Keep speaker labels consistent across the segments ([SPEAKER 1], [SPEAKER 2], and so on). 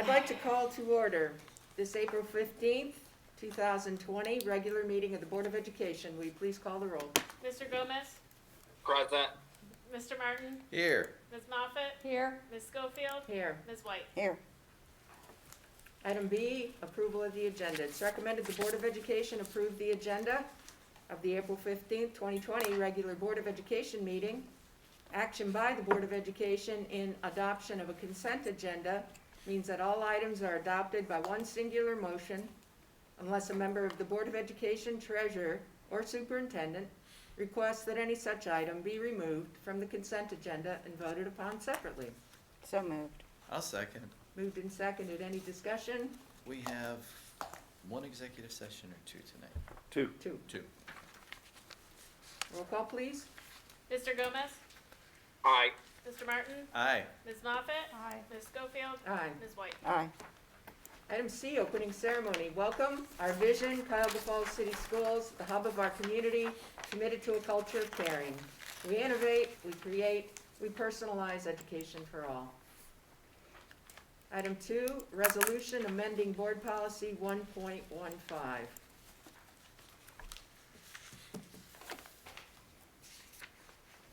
[SPEAKER 1] I'd like to call to order this April 15th, 2020 regular meeting of the Board of Education. Will you please call the roll?
[SPEAKER 2] Mr. Gomez?
[SPEAKER 3] Present.
[SPEAKER 2] Mr. Martin?
[SPEAKER 3] Here.
[SPEAKER 2] Ms. Moffett?
[SPEAKER 4] Here.
[SPEAKER 2] Ms. Schofield?
[SPEAKER 1] Here.
[SPEAKER 2] Ms. White?
[SPEAKER 4] Here.
[SPEAKER 1] Item B, approval of the agenda. It's recommended the Board of Education approve the agenda of the April 15th, 2020 regular Board of Education meeting. Action by the Board of Education in adoption of a consent agenda means that all items are adopted by one singular motion unless a member of the Board of Education, treasurer, or superintendent requests that any such item be removed from the consent agenda and voted upon separately.
[SPEAKER 4] So moved.
[SPEAKER 3] I'll second.
[SPEAKER 1] Moved and seconded. Any discussion?
[SPEAKER 3] We have one executive session or two tonight?
[SPEAKER 1] Two.
[SPEAKER 3] Two.
[SPEAKER 1] Roll call, please.
[SPEAKER 2] Mr. Gomez?
[SPEAKER 3] Aye.
[SPEAKER 2] Mr. Martin?
[SPEAKER 3] Aye.
[SPEAKER 2] Ms. Moffett?
[SPEAKER 4] Aye.
[SPEAKER 2] Ms. Schofield?
[SPEAKER 1] Aye.
[SPEAKER 2] Ms. White?
[SPEAKER 4] Aye.
[SPEAKER 1] Item C, opening ceremony. Welcome, our vision, Cuyahoga Falls City Schools, the hub of our community, committed to a culture of caring. We innovate, we create, we personalize education for all. Item 2, resolution amending board policy 1.15.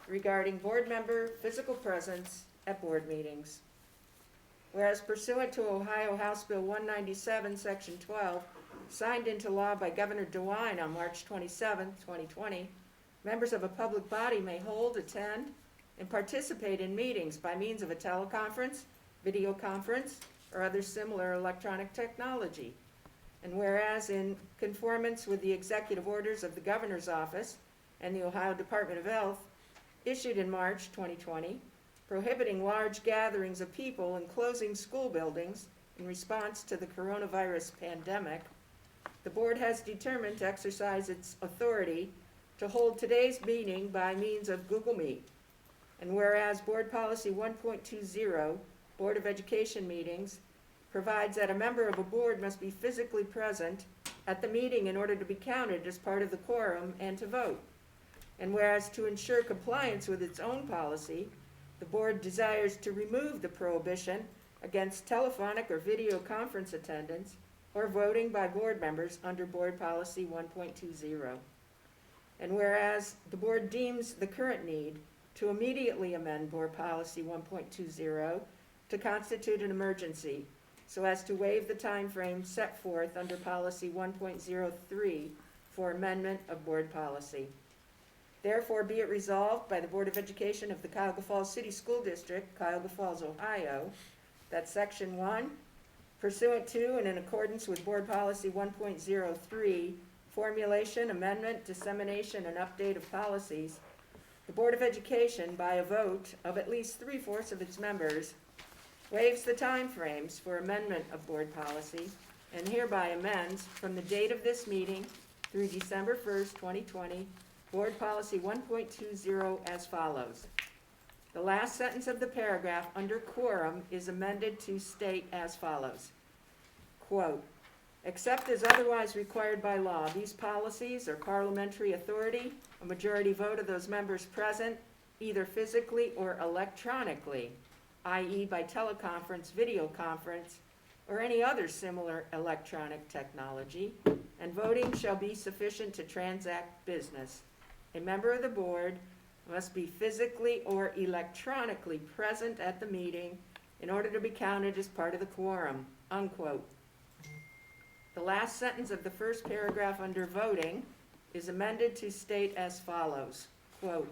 [SPEAKER 1] Regarding board member physical presence at board meetings. Whereas pursuant to Ohio House Bill 197, Section 12, signed into law by Governor DeWine on March 27, 2020, members of a public body may hold, attend, and participate in meetings by means of a teleconference, video conference, or other similar electronic technology. And whereas in conformance with the executive orders of the Governor's Office and the Ohio Department of Health, issued in March 2020, prohibiting large gatherings of people and closing school buildings in response to the coronavirus pandemic, the board has determined to exercise its authority to hold today's meeting by means of Google Meet. And whereas Board Policy 1.20, Board of Education meetings, provides that a member of a board must be physically present at the meeting in order to be counted as part of the quorum and to vote. And whereas to ensure compliance with its own policy, the board desires to remove the prohibition against telephonic or video conference attendance or voting by board members under Board Policy 1.20. And whereas the board deems the current need to immediately amend Board Policy 1.20 to constitute an emergency so as to waive the time frame set forth under Policy 1.03 for amendment of board policy. Therefore, be it resolved by the Board of Education of the Cuyahoga Falls City School District, Cuyahoga Falls, Ohio, that Section 1, pursuant to and in accordance with Board Policy 1.03, formulation, amendment, dissemination, and update of policies, the Board of Education, by a vote of at least 3/4 of its members, waives the timeframes for amendment of board policy and hereby amends from the date of this meeting through December 1st, 2020, Board Policy 1.20 as follows. The last sentence of the paragraph under quorum is amended to state as follows. Quote, except as otherwise required by law, these policies are parliamentary authority, a majority vote of those members present, either physically or electronically, i.e. by teleconference, video conference, or any other similar electronic technology, and voting shall be sufficient to transact business. A member of the board must be physically or electronically present at the meeting in order to be counted as part of the quorum, unquote. The last sentence of the first paragraph under voting is amended to state as follows, quote,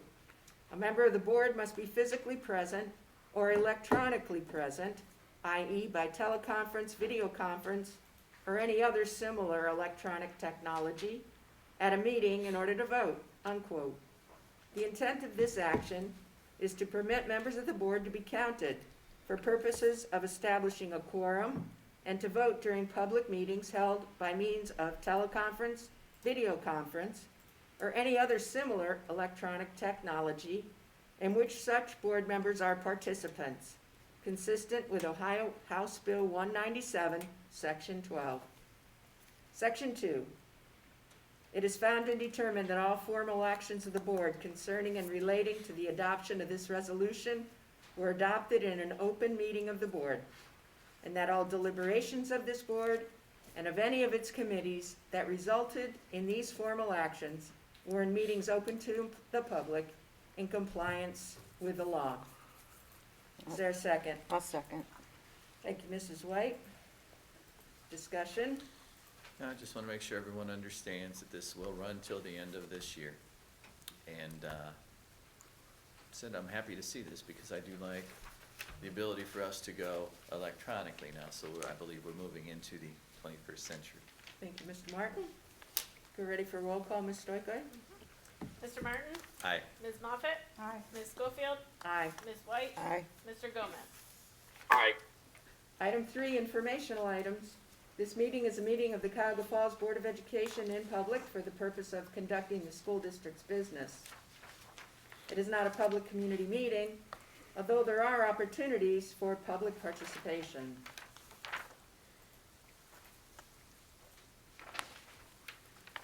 [SPEAKER 1] a member of the board must be physically present or electronically present, i.e. by teleconference, video conference, or any other similar electronic technology at a meeting in order to vote, unquote. The intent of this action is to permit members of the board to be counted for purposes of establishing a quorum and to vote during public meetings held by means of teleconference, video conference, or any other similar electronic technology in which such board members are participants, consistent with Ohio House Bill 197, Section 12. Section 2. It is found and determined that all formal actions of the board concerning and relating to the adoption of this resolution were adopted in an open meeting of the board. and that all deliberations of this board and of any of its committees that resulted in these formal actions were in meetings open to the public in compliance with the law. Is there a second?
[SPEAKER 4] I'll second.
[SPEAKER 1] Thank you, Mrs. White. Discussion?
[SPEAKER 3] No, I just want to make sure everyone understands that this will run till the end of this year. And said I'm happy to see this because I do like the ability for us to go electronically now. So I believe we're moving into the 21st century.
[SPEAKER 1] Thank you, Mr. Martin. We're ready for roll call, Ms. Stoikoy?
[SPEAKER 2] Mr. Martin?
[SPEAKER 3] Aye.
[SPEAKER 2] Ms. Moffett?
[SPEAKER 4] Aye.
[SPEAKER 2] Ms. Schofield?
[SPEAKER 1] Aye.
[SPEAKER 2] Ms. White?
[SPEAKER 4] Aye.
[SPEAKER 2] Mr. Gomez?
[SPEAKER 5] Aye.
[SPEAKER 1] Item 3, informational items. This meeting is a meeting of the Cuyahoga Falls Board of Education in public for the purpose of conducting the school district's business. It is not a public community meeting, although there are opportunities for public participation.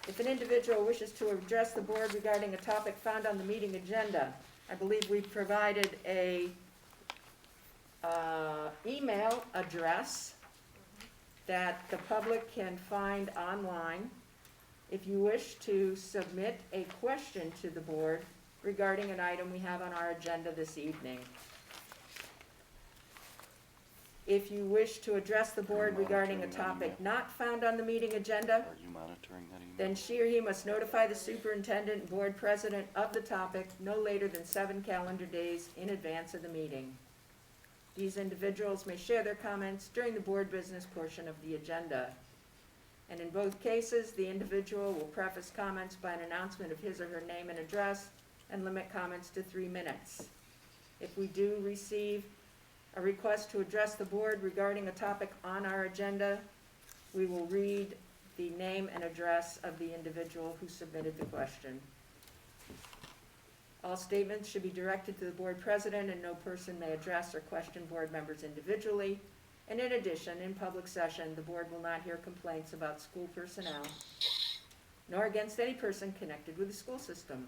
[SPEAKER 1] If an individual wishes to address the board regarding a topic found on the meeting agenda, I believe we've provided a email address that the public can find online if you wish to submit a question to the board regarding an item we have on our agenda this evening. If you wish to address the board regarding a topic not found on the meeting agenda,
[SPEAKER 5] Are you monitoring that email?
[SPEAKER 1] then she or he must notify the superintendent and board president of the topic no later than 7 calendar days in advance of the meeting. These individuals may share their comments during the board business portion of the agenda. And in both cases, the individual will preface comments by an announcement of his or her name and address and limit comments to 3 minutes. If we do receive a request to address the board regarding a topic on our agenda, we will read the name and address of the individual who submitted the question. All statements should be directed to the board president, and no person may address or question board members individually. And in addition, in public session, the board will not hear complaints about school personnel, nor against any person connected with the school system.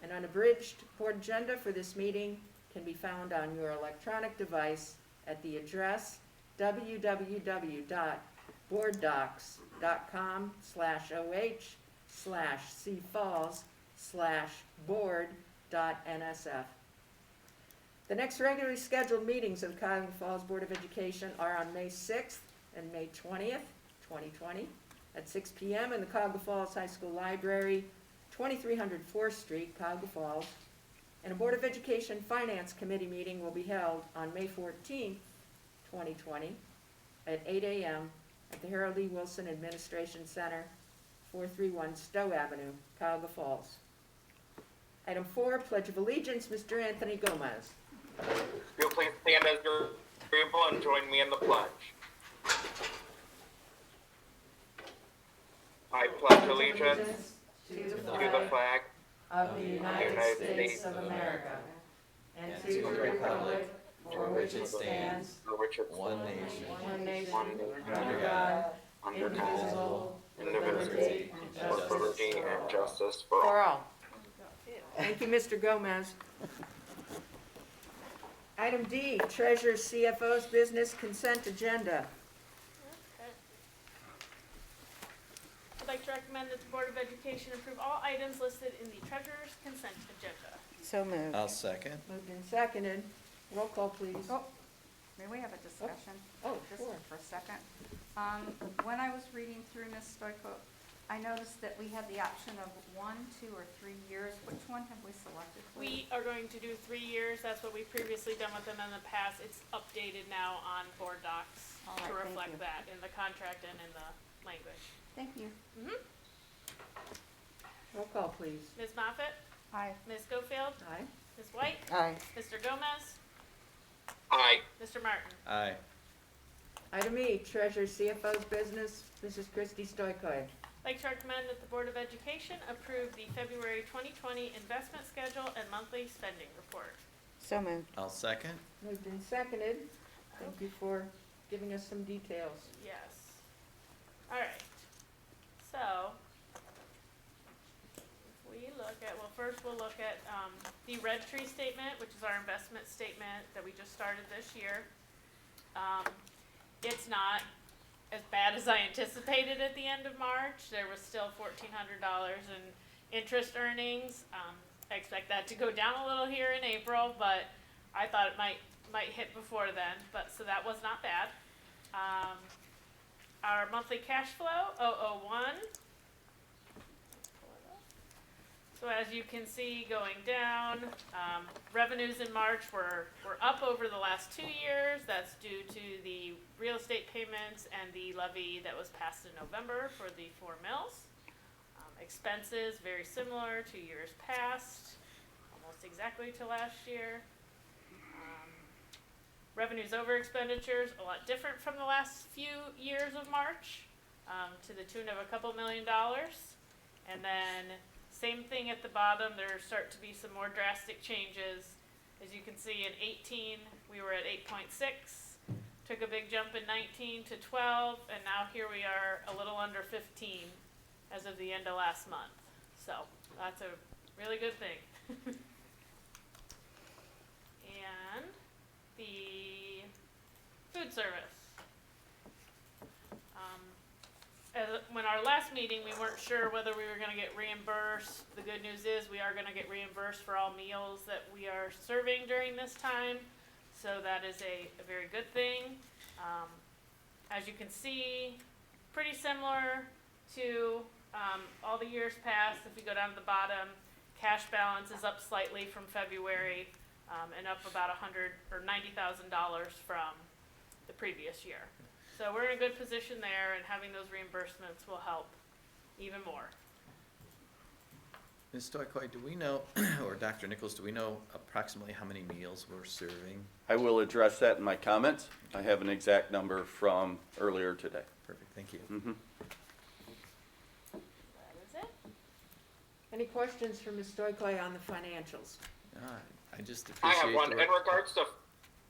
[SPEAKER 1] An unabridged board agenda for this meeting can be found on your electronic device at the address www.boarddocs.com/oh/cfalls/board.nsf. The next regularly scheduled meetings of the Cuyahoga Falls Board of Education are on May 6th and May 20th, 2020, at 6 p.m. in the Cuyahoga Falls High School Library, 2300 4th Street, Cuyahoga Falls. And a Board of Education Finance Committee meeting will be held on May 14th, 2020, at 8 a.m. at the Harold E. Wilson Administration Center, 431 Stowe Avenue, Cuyahoga Falls. Item 4, Pledge of Allegiance, Mr. Anthony Gomez.
[SPEAKER 5] You'll please stand as you're able and join me in the pledge. I pledge allegiance
[SPEAKER 1] to
[SPEAKER 5] to the flag
[SPEAKER 1] of the United States of America, and to the republic for which it stands,
[SPEAKER 5] for which it
[SPEAKER 3] One
[SPEAKER 5] stands,
[SPEAKER 3] nation,
[SPEAKER 1] one nation,
[SPEAKER 5] one
[SPEAKER 1] under God,
[SPEAKER 5] under God,
[SPEAKER 1] indivisible, with
[SPEAKER 5] indivisible,
[SPEAKER 1] liberty and
[SPEAKER 5] with liberty
[SPEAKER 1] justice
[SPEAKER 5] and justice for all.
[SPEAKER 1] for all. Thank you, Mr. Gomez. Item D, Treasurer CFO's Business Consent Agenda.
[SPEAKER 2] Okay. I'd like to recommend that the Board of Education approve all items listed in the treasurer's consent agenda.
[SPEAKER 4] So moved.
[SPEAKER 3] I'll second.
[SPEAKER 1] Moved and seconded. Roll call, please.
[SPEAKER 6] Oh, may we have a discussion?
[SPEAKER 1] Oh,
[SPEAKER 6] Just
[SPEAKER 1] sure.
[SPEAKER 6] for a second. When I was reading through Ms. Stoiko, I noticed that we had the option of 1, 2, or 3 years. Which one have we selected?
[SPEAKER 2] We are going to do 3 years. That's what we've previously done with them in the past. It's updated now on board docs
[SPEAKER 6] All right,
[SPEAKER 2] to
[SPEAKER 6] thank
[SPEAKER 2] reflect
[SPEAKER 6] you.
[SPEAKER 2] that in the contract and in the language.
[SPEAKER 6] Thank you.
[SPEAKER 1] Roll call, please.
[SPEAKER 2] Ms. Moffett?
[SPEAKER 6] Aye.
[SPEAKER 2] Ms. Schofield?
[SPEAKER 1] Aye.
[SPEAKER 2] Ms. White?
[SPEAKER 4] Aye.
[SPEAKER 2] Mr. Gomez?
[SPEAKER 5] Aye.
[SPEAKER 2] Mr. Martin?
[SPEAKER 3] Aye.
[SPEAKER 1] Item E, Treasurer CFO's Business, Mrs. Christy Stoikoy.
[SPEAKER 2] I'd like to recommend that the Board of Education approve the February 2020 investment schedule and monthly spending report.
[SPEAKER 4] So moved.
[SPEAKER 3] I'll second.
[SPEAKER 1] Moved and seconded. Thank you for giving us some details.
[SPEAKER 2] Yes. All right. So, if we look at, well, first we'll look at the Red Tree statement, which is our investment statement that we just started this year. It's not as bad as I anticipated at the end of March. There was still $1,400 in interest earnings. I expect that to go down a little here in April, but I thought it might hit before then, but so that was not bad. Our monthly cash flow, 001. So as you can see, going down, revenues in March were up over the last 2 years. That's due to the real estate payments and the levy that was passed in November for the 4 mills. Expenses, very similar to years past, almost exactly to last year. Revenues over expenditures, a lot different from the last few years of March, to the tune of a couple $1 million. And then same thing at the bottom, there start to be some more drastic changes. As you can see in 18, we were at 8.6, took a big jump in 19 to 12, and now here we are a little under 15 as of the end of last month. So that's a really good thing. And the food service. When our last meeting, we weren't sure whether we were going to get reimbursed. The good news is we are going to get reimbursed for all meals that we are serving during this time. So that is a very good thing. As you can see, pretty similar to all the years past. If you go down to the bottom, cash balance is up slightly from February and up about $100,000 or $90,000 from the previous year. So we're in a good position there, and having those reimbursements will help even more.
[SPEAKER 3] Ms. Stoikoi, do we know, or Dr. Nichols, do we know approximately how many meals we're serving?
[SPEAKER 4] I will address that in my comments. I have an exact number from earlier today.
[SPEAKER 3] Perfect, thank you.
[SPEAKER 2] That is it.
[SPEAKER 1] Any questions for Ms. Stoikoi on the financials?
[SPEAKER 3] I just
[SPEAKER 5] I
[SPEAKER 3] appreciate
[SPEAKER 5] have one.
[SPEAKER 3] the
[SPEAKER 5] In regards to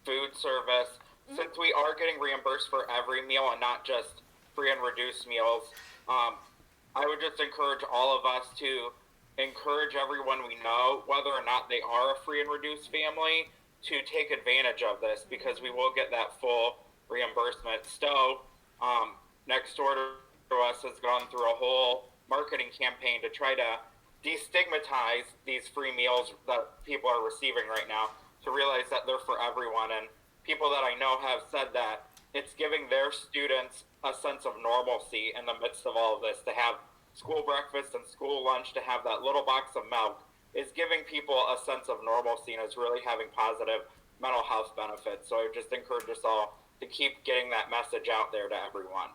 [SPEAKER 5] food service, since we are getting reimbursed for every meal and not just free and reduced meals, I would just encourage all of us to encourage everyone we know, whether or not they are a free and reduced family, to take advantage of this, because we will get that full reimbursement. Stowe, next door to us, has gone through a whole marketing campaign to try to destigmatize these free meals that people are receiving right now, to realize that they're for everyone. And people that I know have said that it's giving their students a sense of normalcy in the midst of all of this. To have school breakfast and school lunch, to have that little box of milk, is giving people a sense of normalcy and is really having positive mental health benefits. So I would just encourage us all to keep getting that message out there to everyone.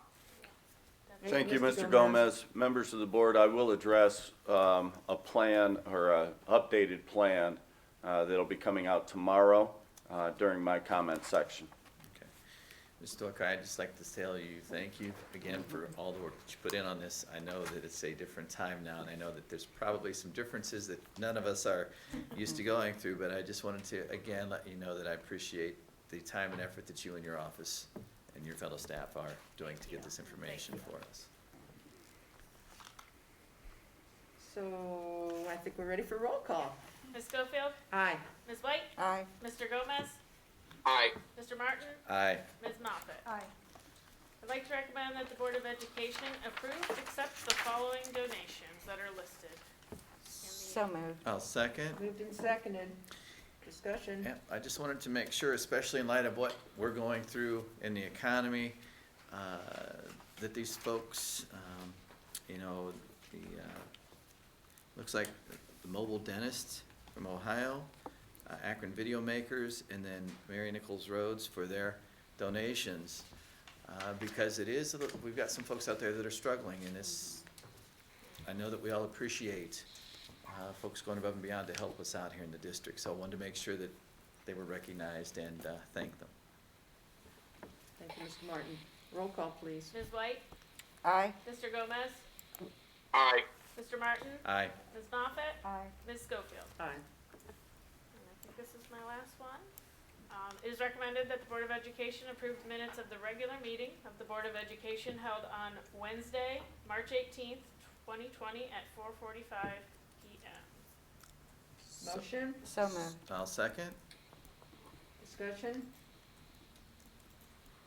[SPEAKER 4] Thank you, Mr. Gomez. Members of the board, I will address a plan, or an updated plan that'll be coming out tomorrow during my comment section.
[SPEAKER 3] Okay. Ms. Stoikoi, I'd just like to tell you thank you again for all the work that you put in on this. I know that it's a different time now, and I know that there's probably some differences that none of us are used to going through, but I just wanted to, again, let you know that I appreciate the time and effort that you and your office and your fellow staff are doing to get this information for us.
[SPEAKER 1] So I think we're ready for roll call.
[SPEAKER 2] Ms. Schofield?
[SPEAKER 1] Aye.
[SPEAKER 2] Ms. White?
[SPEAKER 6] Aye.
[SPEAKER 2] Mr. Gomez?
[SPEAKER 5] Aye.
[SPEAKER 2] Mr. Martin?
[SPEAKER 3] Aye.
[SPEAKER 2] Ms. Moffett?
[SPEAKER 6] Aye.
[SPEAKER 2] I'd like to recommend that the Board of Education approve, accept the following donations that are listed.
[SPEAKER 6] So moved.
[SPEAKER 3] I'll second.
[SPEAKER 1] Moved and seconded. Discussion.
[SPEAKER 3] Yeah, I just wanted to make sure, especially in light of what we're going through in the economy, that these folks, looks like the mobile dentist from Ohio, Akron Video Makers, and then Mary Nichols Rhodes for their donations, because we've got some folks out there that are struggling, and I know that we all appreciate folks going above and beyond to help us out here in the district. So I wanted to make sure that they were recognized and thank them.
[SPEAKER 1] Thank you, Mr. Martin. Roll call, please.
[SPEAKER 2] Ms. White?
[SPEAKER 6] Aye.
[SPEAKER 2] Mr. Gomez?
[SPEAKER 5] Aye.
[SPEAKER 2] Mr. Martin?
[SPEAKER 3] Aye.
[SPEAKER 2] Ms. Moffett?
[SPEAKER 6] Aye.
[SPEAKER 2] Ms. Schofield?
[SPEAKER 1] Aye.
[SPEAKER 2] And I think this is my last one. It is recommended that the Board of Education approve the minutes of the regular meeting of the Board of Education held on Wednesday, March 18th, 2020 at 4:45 p.m.
[SPEAKER 1] Motion,
[SPEAKER 6] So moved.
[SPEAKER 3] I'll second.
[SPEAKER 1] discussion.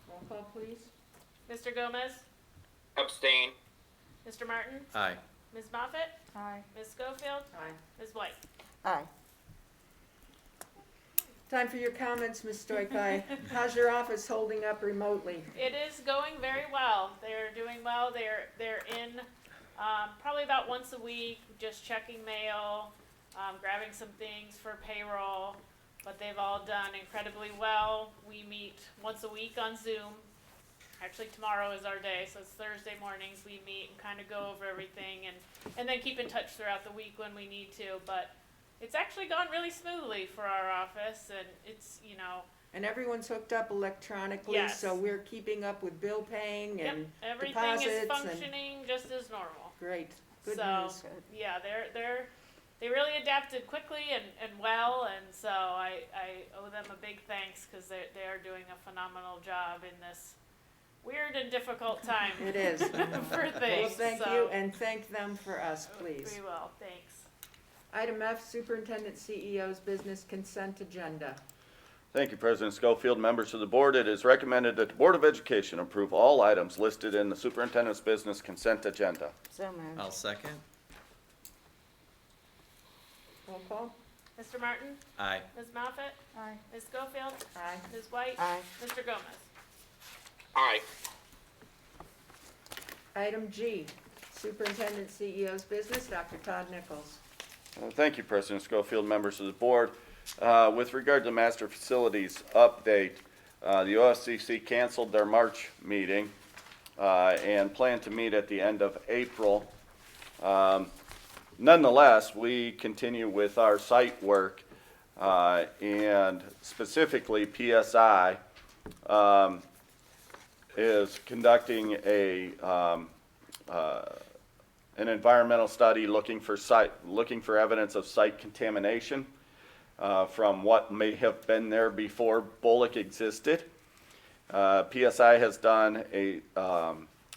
[SPEAKER 1] Roll Roll call, please.
[SPEAKER 2] Mr. Gomez,
[SPEAKER 5] Abstain.
[SPEAKER 2] Mr. Martin,
[SPEAKER 3] Aye.
[SPEAKER 2] Ms. Moffett,
[SPEAKER 6] Aye.
[SPEAKER 2] Ms. Schofield,
[SPEAKER 1] Aye.
[SPEAKER 2] Ms. White.
[SPEAKER 6] Aye.
[SPEAKER 1] Time for your comments, Ms. Stoikoi. How's your office holding up remotely?
[SPEAKER 2] It is going very well. They're doing well. They're in probably about once a week, just checking mail, grabbing some things for payroll. But they've all done incredibly well. We meet once a week on Zoom. Actually, tomorrow is our day, so it's Thursday mornings. We meet and kind of go over everything, and then keep in touch throughout the week when we need to. But it's actually gone really smoothly for our office, and it's, you know,
[SPEAKER 1] And everyone's hooked up electronically,
[SPEAKER 2] Yes.
[SPEAKER 1] so we're keeping up with bill paying
[SPEAKER 2] yep,
[SPEAKER 1] and
[SPEAKER 2] everything
[SPEAKER 1] deposits
[SPEAKER 2] is
[SPEAKER 1] and-
[SPEAKER 2] functioning just as normal.
[SPEAKER 1] great. Good
[SPEAKER 2] So,
[SPEAKER 1] news.
[SPEAKER 2] yeah, they really adapted quickly and well, and so I owe them a big thanks because they are doing a phenomenal job in this weird and difficult time.
[SPEAKER 1] It is.
[SPEAKER 2] For things.
[SPEAKER 1] Well, thank
[SPEAKER 2] so
[SPEAKER 1] you, and thank them for us, please.
[SPEAKER 2] We will, thanks.
[SPEAKER 1] Item F, Superintendent CEO's Business Consent Agenda.
[SPEAKER 4] Thank you, President Schofield. Members of the board, it is recommended that the Board of Education approve all items listed in the superintendent's business consent agenda.
[SPEAKER 6] So moved.
[SPEAKER 3] I'll second.
[SPEAKER 1] Roll call?
[SPEAKER 2] Mr. Martin,
[SPEAKER 3] Aye.
[SPEAKER 2] Ms. Moffett,
[SPEAKER 6] Aye.
[SPEAKER 2] Ms. Schofield,
[SPEAKER 1] Aye.
[SPEAKER 2] Ms. White,
[SPEAKER 6] Aye.
[SPEAKER 2] Mr. Gomez.
[SPEAKER 5] Aye.
[SPEAKER 1] Item G, Superintendent CEO's Business, Dr. Todd Nichols.
[SPEAKER 4] Thank you, President Schofield, members of the board. With regard to master facilities update, the OFCC canceled their March meeting and plan to meet at the end of April. Nonetheless, we continue with our site work, and specifically PSI is conducting an environmental study looking for evidence of site contamination from what may have been there before Bullock existed. PSI has done a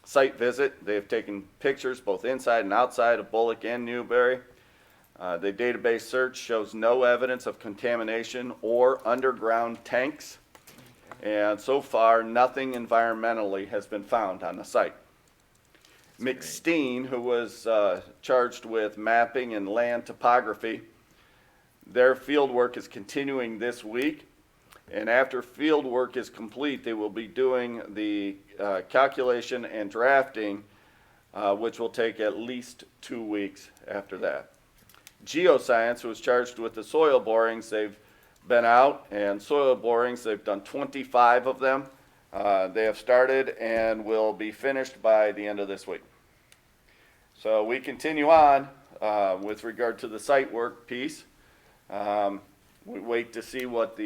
[SPEAKER 4] site visit. They have taken pictures both inside and outside of Bullock and Newberry. The database search shows no evidence of contamination or underground tanks. And so far, nothing environmentally has been found on the site. McSteen, who was charged with mapping and land topography, their field work is continuing this week. And after field work is complete, they will be doing the calculation and drafting, which will take at least 2 weeks after that. Geoscience, who was charged with the soil borings, they've been out, and soil borings, they've done 25 of them. They have started and will be finished by the end of this week. So we continue on with regard to the site work piece. We wait to see what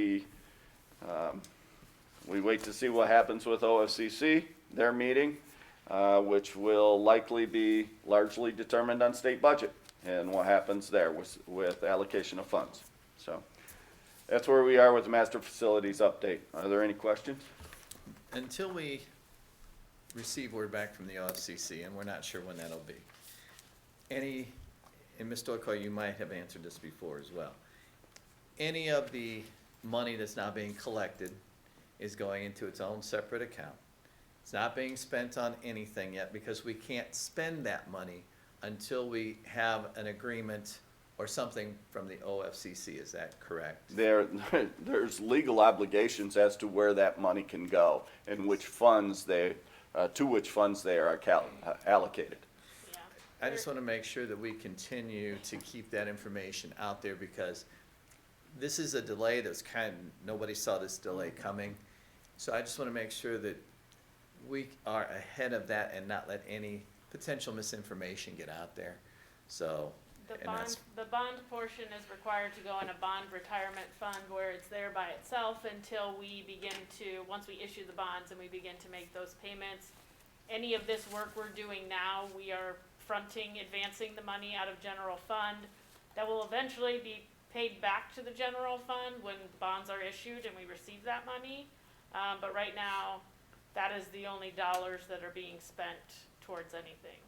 [SPEAKER 4] happens with OFCC, their meeting, which will likely be largely determined on state budget and what happens there with allocation of funds. So that's where we are with the master facilities update. Are there any questions?
[SPEAKER 3] Until we receive word back from the OFCC, and we're not sure when that'll be, and Ms. Stoikoi, you might have answered this before as well, any of the money that's now being collected is going into its own separate account. It's not being spent on anything yet because we can't spend that money until we have an agreement or something from the OFCC. Is that correct?
[SPEAKER 4] There's legal obligations as to where that money can go and which funds to which funds they are allocated.
[SPEAKER 2] Yeah.
[SPEAKER 3] I just want to make sure that we continue to keep that information out there because this is a delay that's nobody saw this delay coming. So I just want to make sure that we are ahead of that and not let any potential misinformation get out there. So,
[SPEAKER 2] The bond portion is required to go in a bond retirement fund where it's there by itself until we once we issue the bonds and we begin to make those payments. Any of this work we're doing now, we are advancing the money out of general fund. That will eventually be paid back to the general fund when bonds are issued and we receive that money. But right now, that is the only dollars that are being spent towards anything.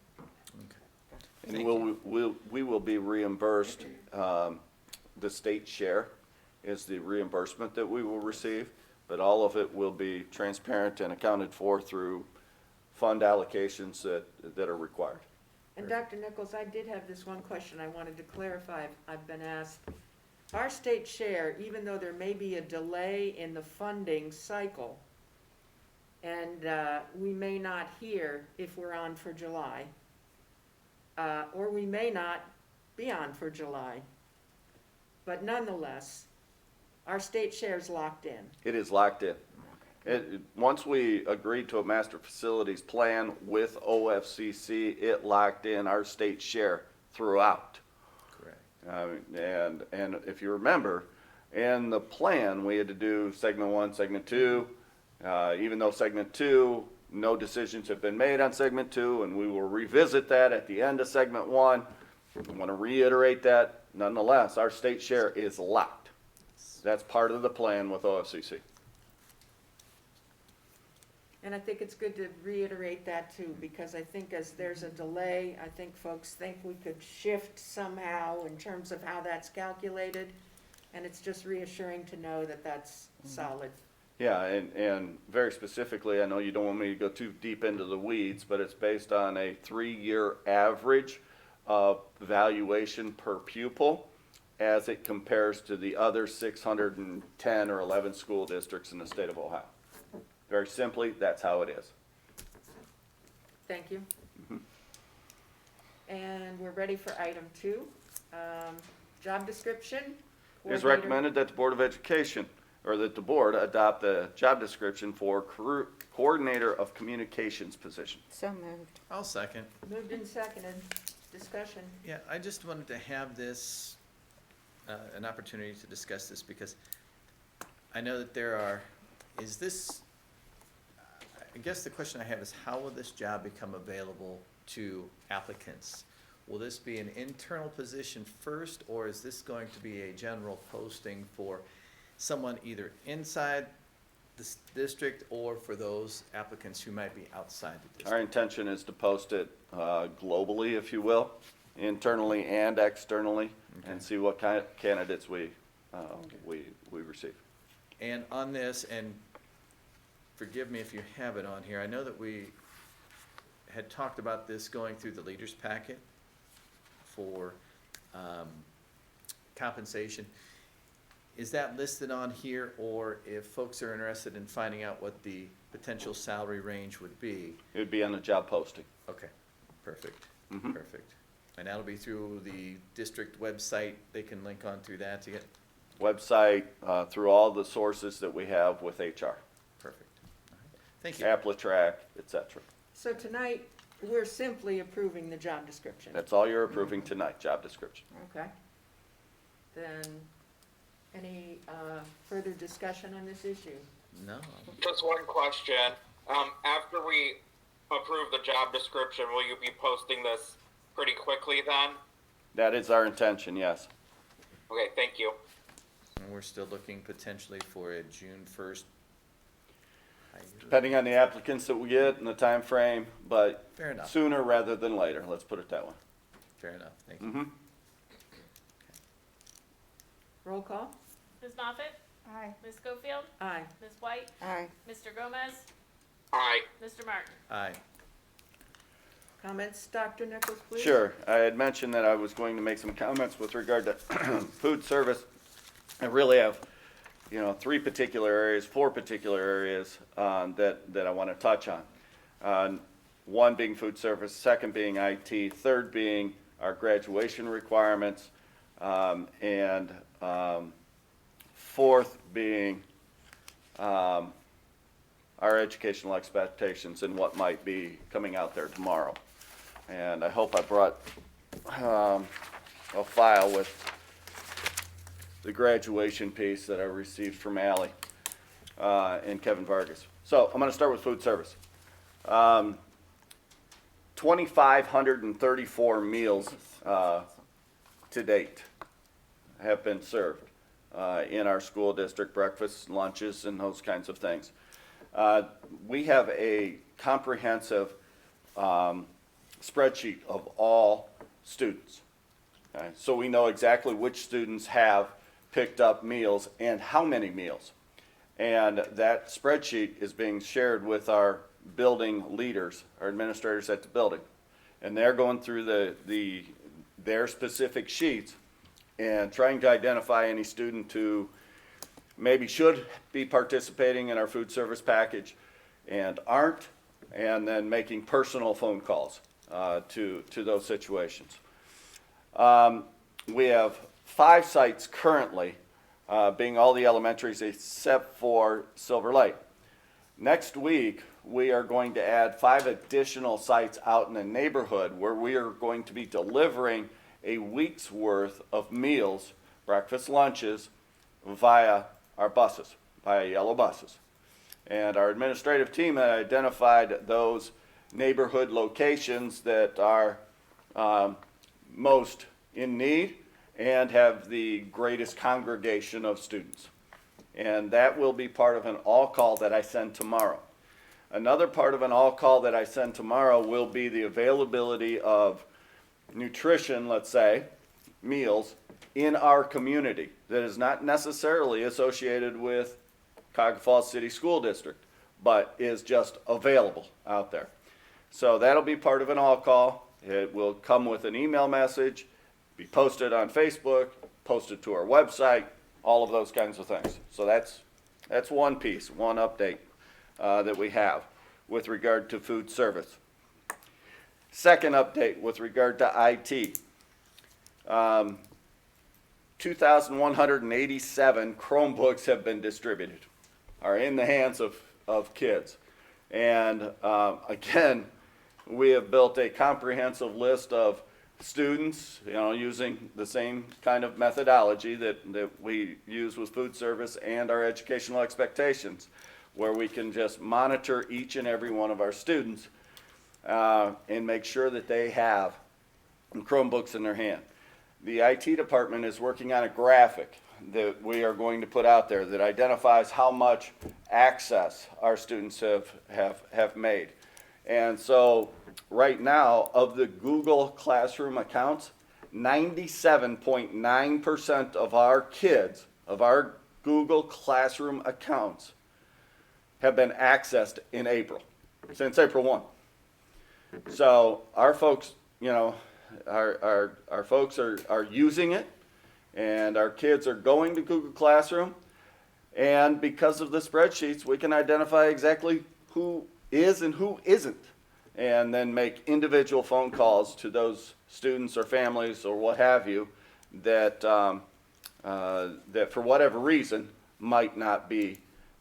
[SPEAKER 4] And we will be reimbursed, the state share is the reimbursement that we will receive. but all of it will be transparent and accounted for through fund allocations that are required.
[SPEAKER 1] And Dr. Nichols, I did have this one question I wanted to clarify. I've been asked, our state share, even though there may be a delay in the funding cycle, and we may not hear if we're on for July, or we may not be on for July, but nonetheless, our state share is locked in.
[SPEAKER 4] It is locked in. Once we agreed to a master facilities plan with OFCC, it locked in our state share throughout.
[SPEAKER 3] Correct.
[SPEAKER 4] And if you remember, in the plan, we had to do segment 1, segment 2. Even though segment 2, no decisions have been made on segment 2, and we will revisit that at the end of segment 1. I want to reiterate that. Nonetheless, our state share is locked. That's part of the plan with OFCC.
[SPEAKER 1] And I think it's good to reiterate that too, because I think as there's a delay, I think folks think we could shift somehow in terms of how that's calculated. And it's just reassuring to know that that's solid.
[SPEAKER 4] Yeah, and very specifically, I know you don't want me to go too deep into the weeds, but it's based on a 3-year average of valuation per pupil as it compares to the other 610 or 11 school districts in the state of Ohio. Very simply, that's how it is.
[SPEAKER 1] Thank you. And we're ready for item 2. Job description.
[SPEAKER 4] It is
[SPEAKER 1] coordinator-
[SPEAKER 4] recommended that the Board of Education, or that the board adopt the job description for coordinator of communications position.
[SPEAKER 6] So moved.
[SPEAKER 3] I'll second.
[SPEAKER 1] Moved and seconded. Discussion.
[SPEAKER 3] Yeah, I just wanted to have this, an opportunity to discuss this, because I know that I guess the question I have is, how will this job become available to applicants? Will this be an internal position first, or is this going to be a general posting for someone either inside this district or for those applicants who might be outside the district?
[SPEAKER 4] Our intention is to post it globally, if you will, internally and externally, and
[SPEAKER 3] Okay.
[SPEAKER 4] see what kind of candidates we receive.
[SPEAKER 3] And on this, and forgive me if you have it on here, I know that we had talked about this going through the leaders packet for compensation. Is that listed on here, or if folks are interested in finding out what the potential salary range would be?
[SPEAKER 4] It would be on the job posting.
[SPEAKER 3] Okay, perfect,
[SPEAKER 4] Mhm.
[SPEAKER 3] perfect. And that'll be through the district website, they can link on through that to get,
[SPEAKER 4] Website, through all the sources that we have with HR,
[SPEAKER 3] perfect. All right. Thank you.
[SPEAKER 4] Applitrack, et cetera.
[SPEAKER 1] So tonight, we're simply approving the job description.
[SPEAKER 4] That's all you're approving tonight, job description.
[SPEAKER 1] Okay. Then, any further discussion on this issue?
[SPEAKER 3] No,
[SPEAKER 5] Just one question. After we approve the job description, will you be posting this pretty quickly then?
[SPEAKER 4] That is our intention, yes.
[SPEAKER 5] Okay, thank you.
[SPEAKER 3] and we're still looking potentially for a June 1st.
[SPEAKER 4] Depending on the applicants that we get and the time frame, but
[SPEAKER 3] Fair enough,
[SPEAKER 4] sooner rather than later, let's put it that way.
[SPEAKER 3] fair enough, thank you.
[SPEAKER 4] Mm-hmm.
[SPEAKER 1] Roll call?
[SPEAKER 2] Ms. Moffett?
[SPEAKER 6] Aye.
[SPEAKER 2] Ms. Schofield?
[SPEAKER 1] Aye.
[SPEAKER 2] Ms. White?
[SPEAKER 6] Aye.
[SPEAKER 2] Mr. Gomez?
[SPEAKER 5] Aye.
[SPEAKER 2] Mr. Martin?
[SPEAKER 3] Aye,
[SPEAKER 1] Comments, Dr. Nichols, please?
[SPEAKER 4] Sure. I had mentioned that I was going to make some comments with regard to food service. I really have, 4 particular areas that I want to touch on. One being food service, second being IT, third being our graduation requirements, and fourth being our educational expectations and what might be coming out there tomorrow. And I hope I brought a file with the graduation piece that I received from Allie and Kevin Vargas. So I'm going to start with food service. 2,534 meals to date have been served in our school district, breakfasts, lunches, and those kinds of things. We have a comprehensive spreadsheet of all students. Okay? So we know exactly which students have picked up meals and how many meals. And that spreadsheet is being shared with our building leaders, our administrators at the building. And they're going through their specific sheets and trying to identify any student who maybe should be participating in our food service package and aren't, and then making personal phone calls to those situations. We have 5 sites currently, being all the elementaries except for Silver Lake. Next week, we are going to add 5 additional sites out in the neighborhood where we are going to be delivering a week's worth of meals, breakfast, lunches, via our buses, via yellow buses. And our administrative team had identified those neighborhood locations that are most in need and have the greatest congregation of students. And that will be part of an all-call that I send tomorrow. Another part of an all-call that I send tomorrow will be the availability of nutrition, let's say, meals, in our community that is not necessarily associated with Cuyahoga Falls City School District, but is just available out there. So that'll be part of an all-call. It will come with an email message, be posted on Facebook, posted to our website, all of those kinds of things. So that's one piece, one update that we have with regard to food service. Second update with regard to IT. 2,187 Chromebooks have been distributed, are in the hands of kids. And again, we have built a comprehensive list of students, using the same kind of methodology that we use with food service and our educational expectations, where we can just monitor each and every one of our students and make sure that they have Chromebooks in their hand. The IT department is working on a graphic that we are going to put out there that identifies how much access our students have made. And so right now, of the Google Classroom accounts, 97.9% of our kids, of our Google Classroom accounts, have been accessed in April, since April 1. So our folks, our folks are using it, and our kids are going to Google Classroom, and because of the spreadsheets, we can identify exactly who is and who isn't, and then make individual phone calls to those students or families or what have you that that for whatever reason might not be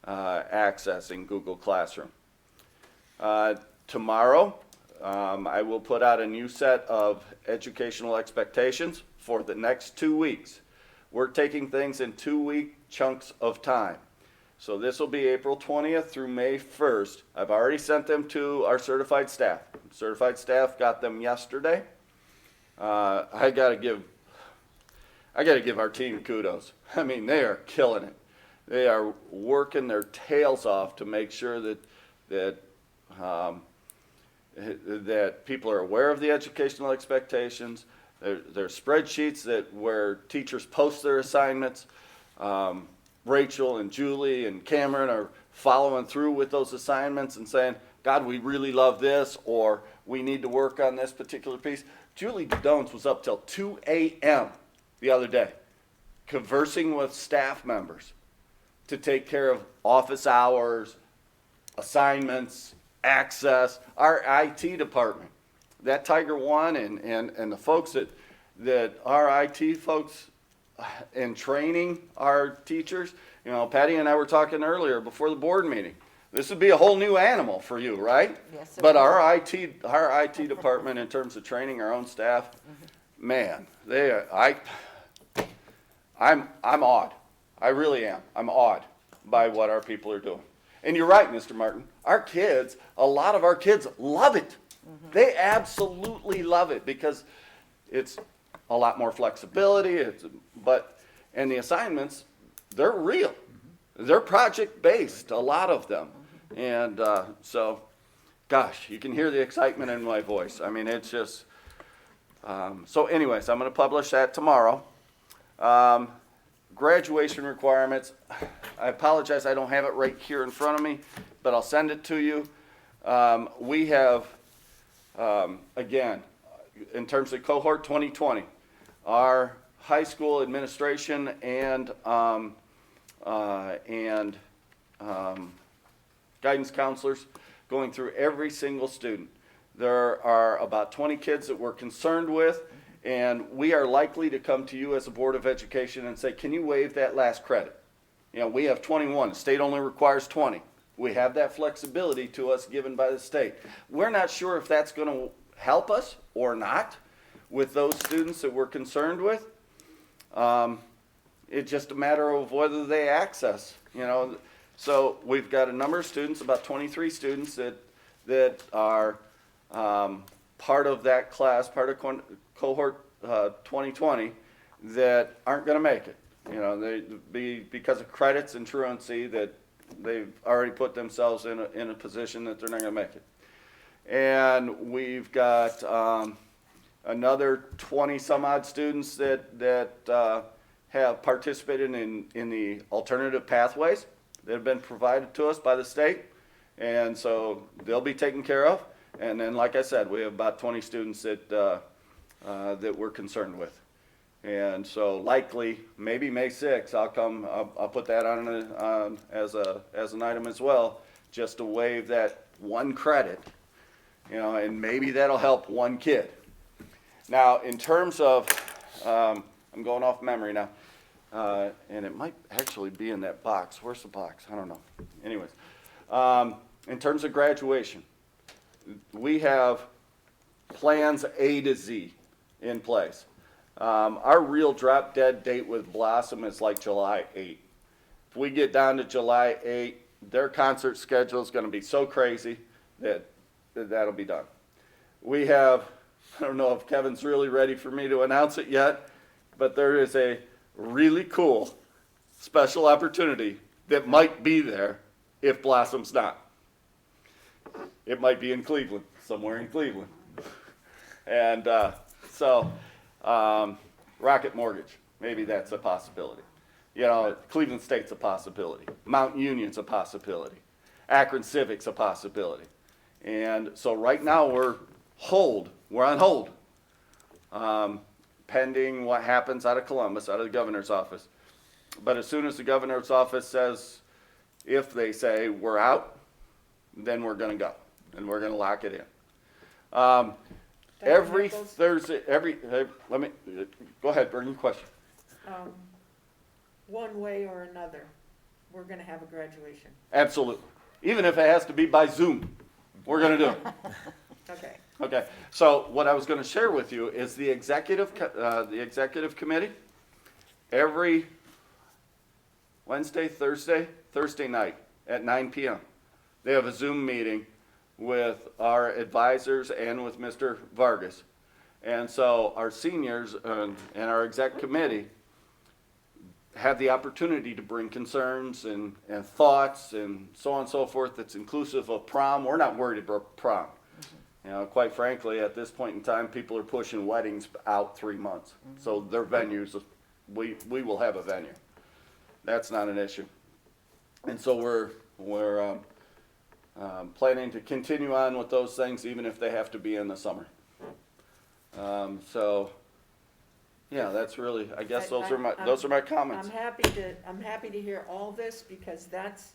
[SPEAKER 4] accessing Google Classroom. Tomorrow, I will put out a new set of educational expectations for the next 2 weeks. We're taking things in 2-week chunks of time. So this will be April 20th through May 1st. I've already sent them to our certified staff. Certified staff got them yesterday. I gotta give our team kudos. I mean, they are killing it. They are working their tails off to make sure that people are aware of the educational expectations. There's spreadsheets where teachers post their assignments. Rachel and Julie and Cameron are following through with those assignments and saying, God, we really love this, or we need to work on this particular piece. Julie Dones was up till 2 a.m. the other day, conversing with staff members to take care of office hours, assignments, access, our IT department. That Tiger One and the folks that our IT folks in training our teachers, Patty and I were talking earlier before the board meeting. This would be a whole new animal for you, right?
[SPEAKER 1] Yes, it
[SPEAKER 4] but
[SPEAKER 1] would.
[SPEAKER 4] our IT department, in terms of training our own staff, man, I'm awed. I really am. I'm awed by what our people are doing. And you're right, Mr. Martin. A lot of our kids love it. They absolutely love it because it's a lot more flexibility. And the assignments, they're real. They're project-based, a lot of them. And so, gosh, you can hear the excitement in my voice. I mean, it's just, so anyways, I'm going to publish that tomorrow. graduation requirements, I apologize, I don't have it right here in front of me, but I'll send it to you. We have, again, in terms of cohort 2020, our high school administration and guidance counselors going through every single student. There are about 20 kids that we're concerned with, and we are likely to come to you as a Board of Education and say, can you waive that last credit? You know, we have 21, the state only requires 20. We have that flexibility to us given by the state. We're not sure if that's going to help us or not with those students that we're concerned with. It's just a matter of whether they access, you know. So we've got a number of students, about 23 students that are part of that class, part of cohort 2020, that aren't going to make it. You know, because of credits and truancy that they've already put themselves in a position that they're not going to make it. And we've got another 20 some odd students that have participated in the alternative pathways that have been provided to us by the state. And so they'll be taken care of. And then, like I said, we have about 20 students that we're concerned with. And so likely, maybe May 6th, I'll put that on as an item as well, just to waive that one credit, you know, and maybe that'll help one kid. Now, in terms of, I'm going off memory now, and it might actually be in that box. Where's the box? I don't know. Anyways, in terms of graduation, we have plans A to Z in place. Our real drop dead date with Blossom is like July 8th. If we get down to July 8th, their concert schedule is going to be so crazy that'll be done. We have, I don't know if Kevin's really ready for me to announce it yet, but there is a really cool special opportunity that might be there if Blossom's not. It might be in Cleveland, somewhere in Cleveland. And Rocket Mortgage, maybe that's a possibility. You know, Cleveland State's a possibility. Mount Union's a possibility. Akron Civic's a possibility. And so right now we're on hold, pending what happens out of Columbus, out of the governor's office. But as soon as the governor's office says, if they say we're out, then we're going to go, and we're going to lock it in. Every
[SPEAKER 1] Nichols?
[SPEAKER 4] Thursday, let me, go ahead, Bernie, question.
[SPEAKER 1] One way or another, we're gonna have a graduation.
[SPEAKER 4] Absolutely. Even if it has to be by Zoom, we're going to do it.
[SPEAKER 1] Okay.
[SPEAKER 4] Okay, so what I was going to share with you is the executive committee, every Wednesday, Thursday night at 9 p.m. They have a Zoom meeting with our advisors and with Mr. Vargas. And so our seniors and our exec committee have the opportunity to bring concerns and thoughts and so on and so forth that's inclusive of prom. We're not worried about prom. You know, quite frankly, at this point in time, people are pushing weddings out 3 months. So their venues, we will have a venue. That's not an issue. And so we're planning to continue on with those things, even if they have to be in the summer. So, yeah, that's really, I guess those are my comments.
[SPEAKER 1] I'm happy to hear all this, because that's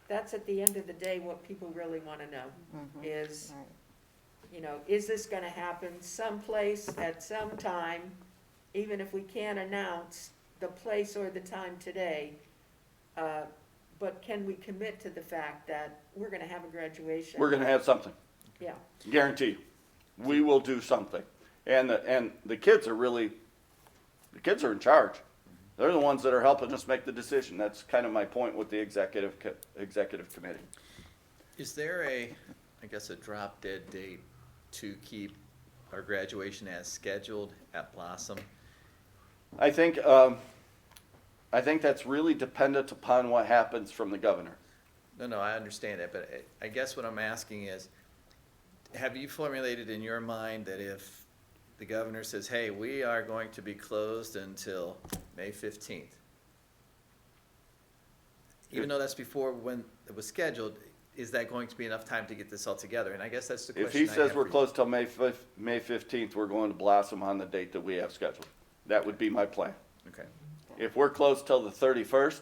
[SPEAKER 1] at the end of the day what people really want to know is, you know, is this going to happen someplace at some time, even if we can't announce the place or the time today, but can we commit to the fact that we're going to have a graduation?
[SPEAKER 4] We're going to have something.
[SPEAKER 1] Yeah.
[SPEAKER 4] Guaranteed. We will do something. And the kids are in charge. They're the ones that are helping us make the decision. That's kind of my point with the executive committee.
[SPEAKER 3] Is there a drop dead date to keep our graduation as scheduled at Blossom?
[SPEAKER 4] I think that's really dependent upon what happens from the governor.
[SPEAKER 3] No, I understand that, but I guess what I'm asking is, have you formulated in your mind that if the governor says, hey, we are going to be closed until May 15th, even though that's before when it was scheduled, is that going to be enough time to get this all together? And I guess that's the question
[SPEAKER 4] If he
[SPEAKER 3] I
[SPEAKER 4] says
[SPEAKER 3] have
[SPEAKER 4] we're
[SPEAKER 3] for you.
[SPEAKER 4] closed till May 15th, we're going to Blossom on the date that we have scheduled. That would be my plan.
[SPEAKER 3] Okay,
[SPEAKER 4] If we're closed till the 31st,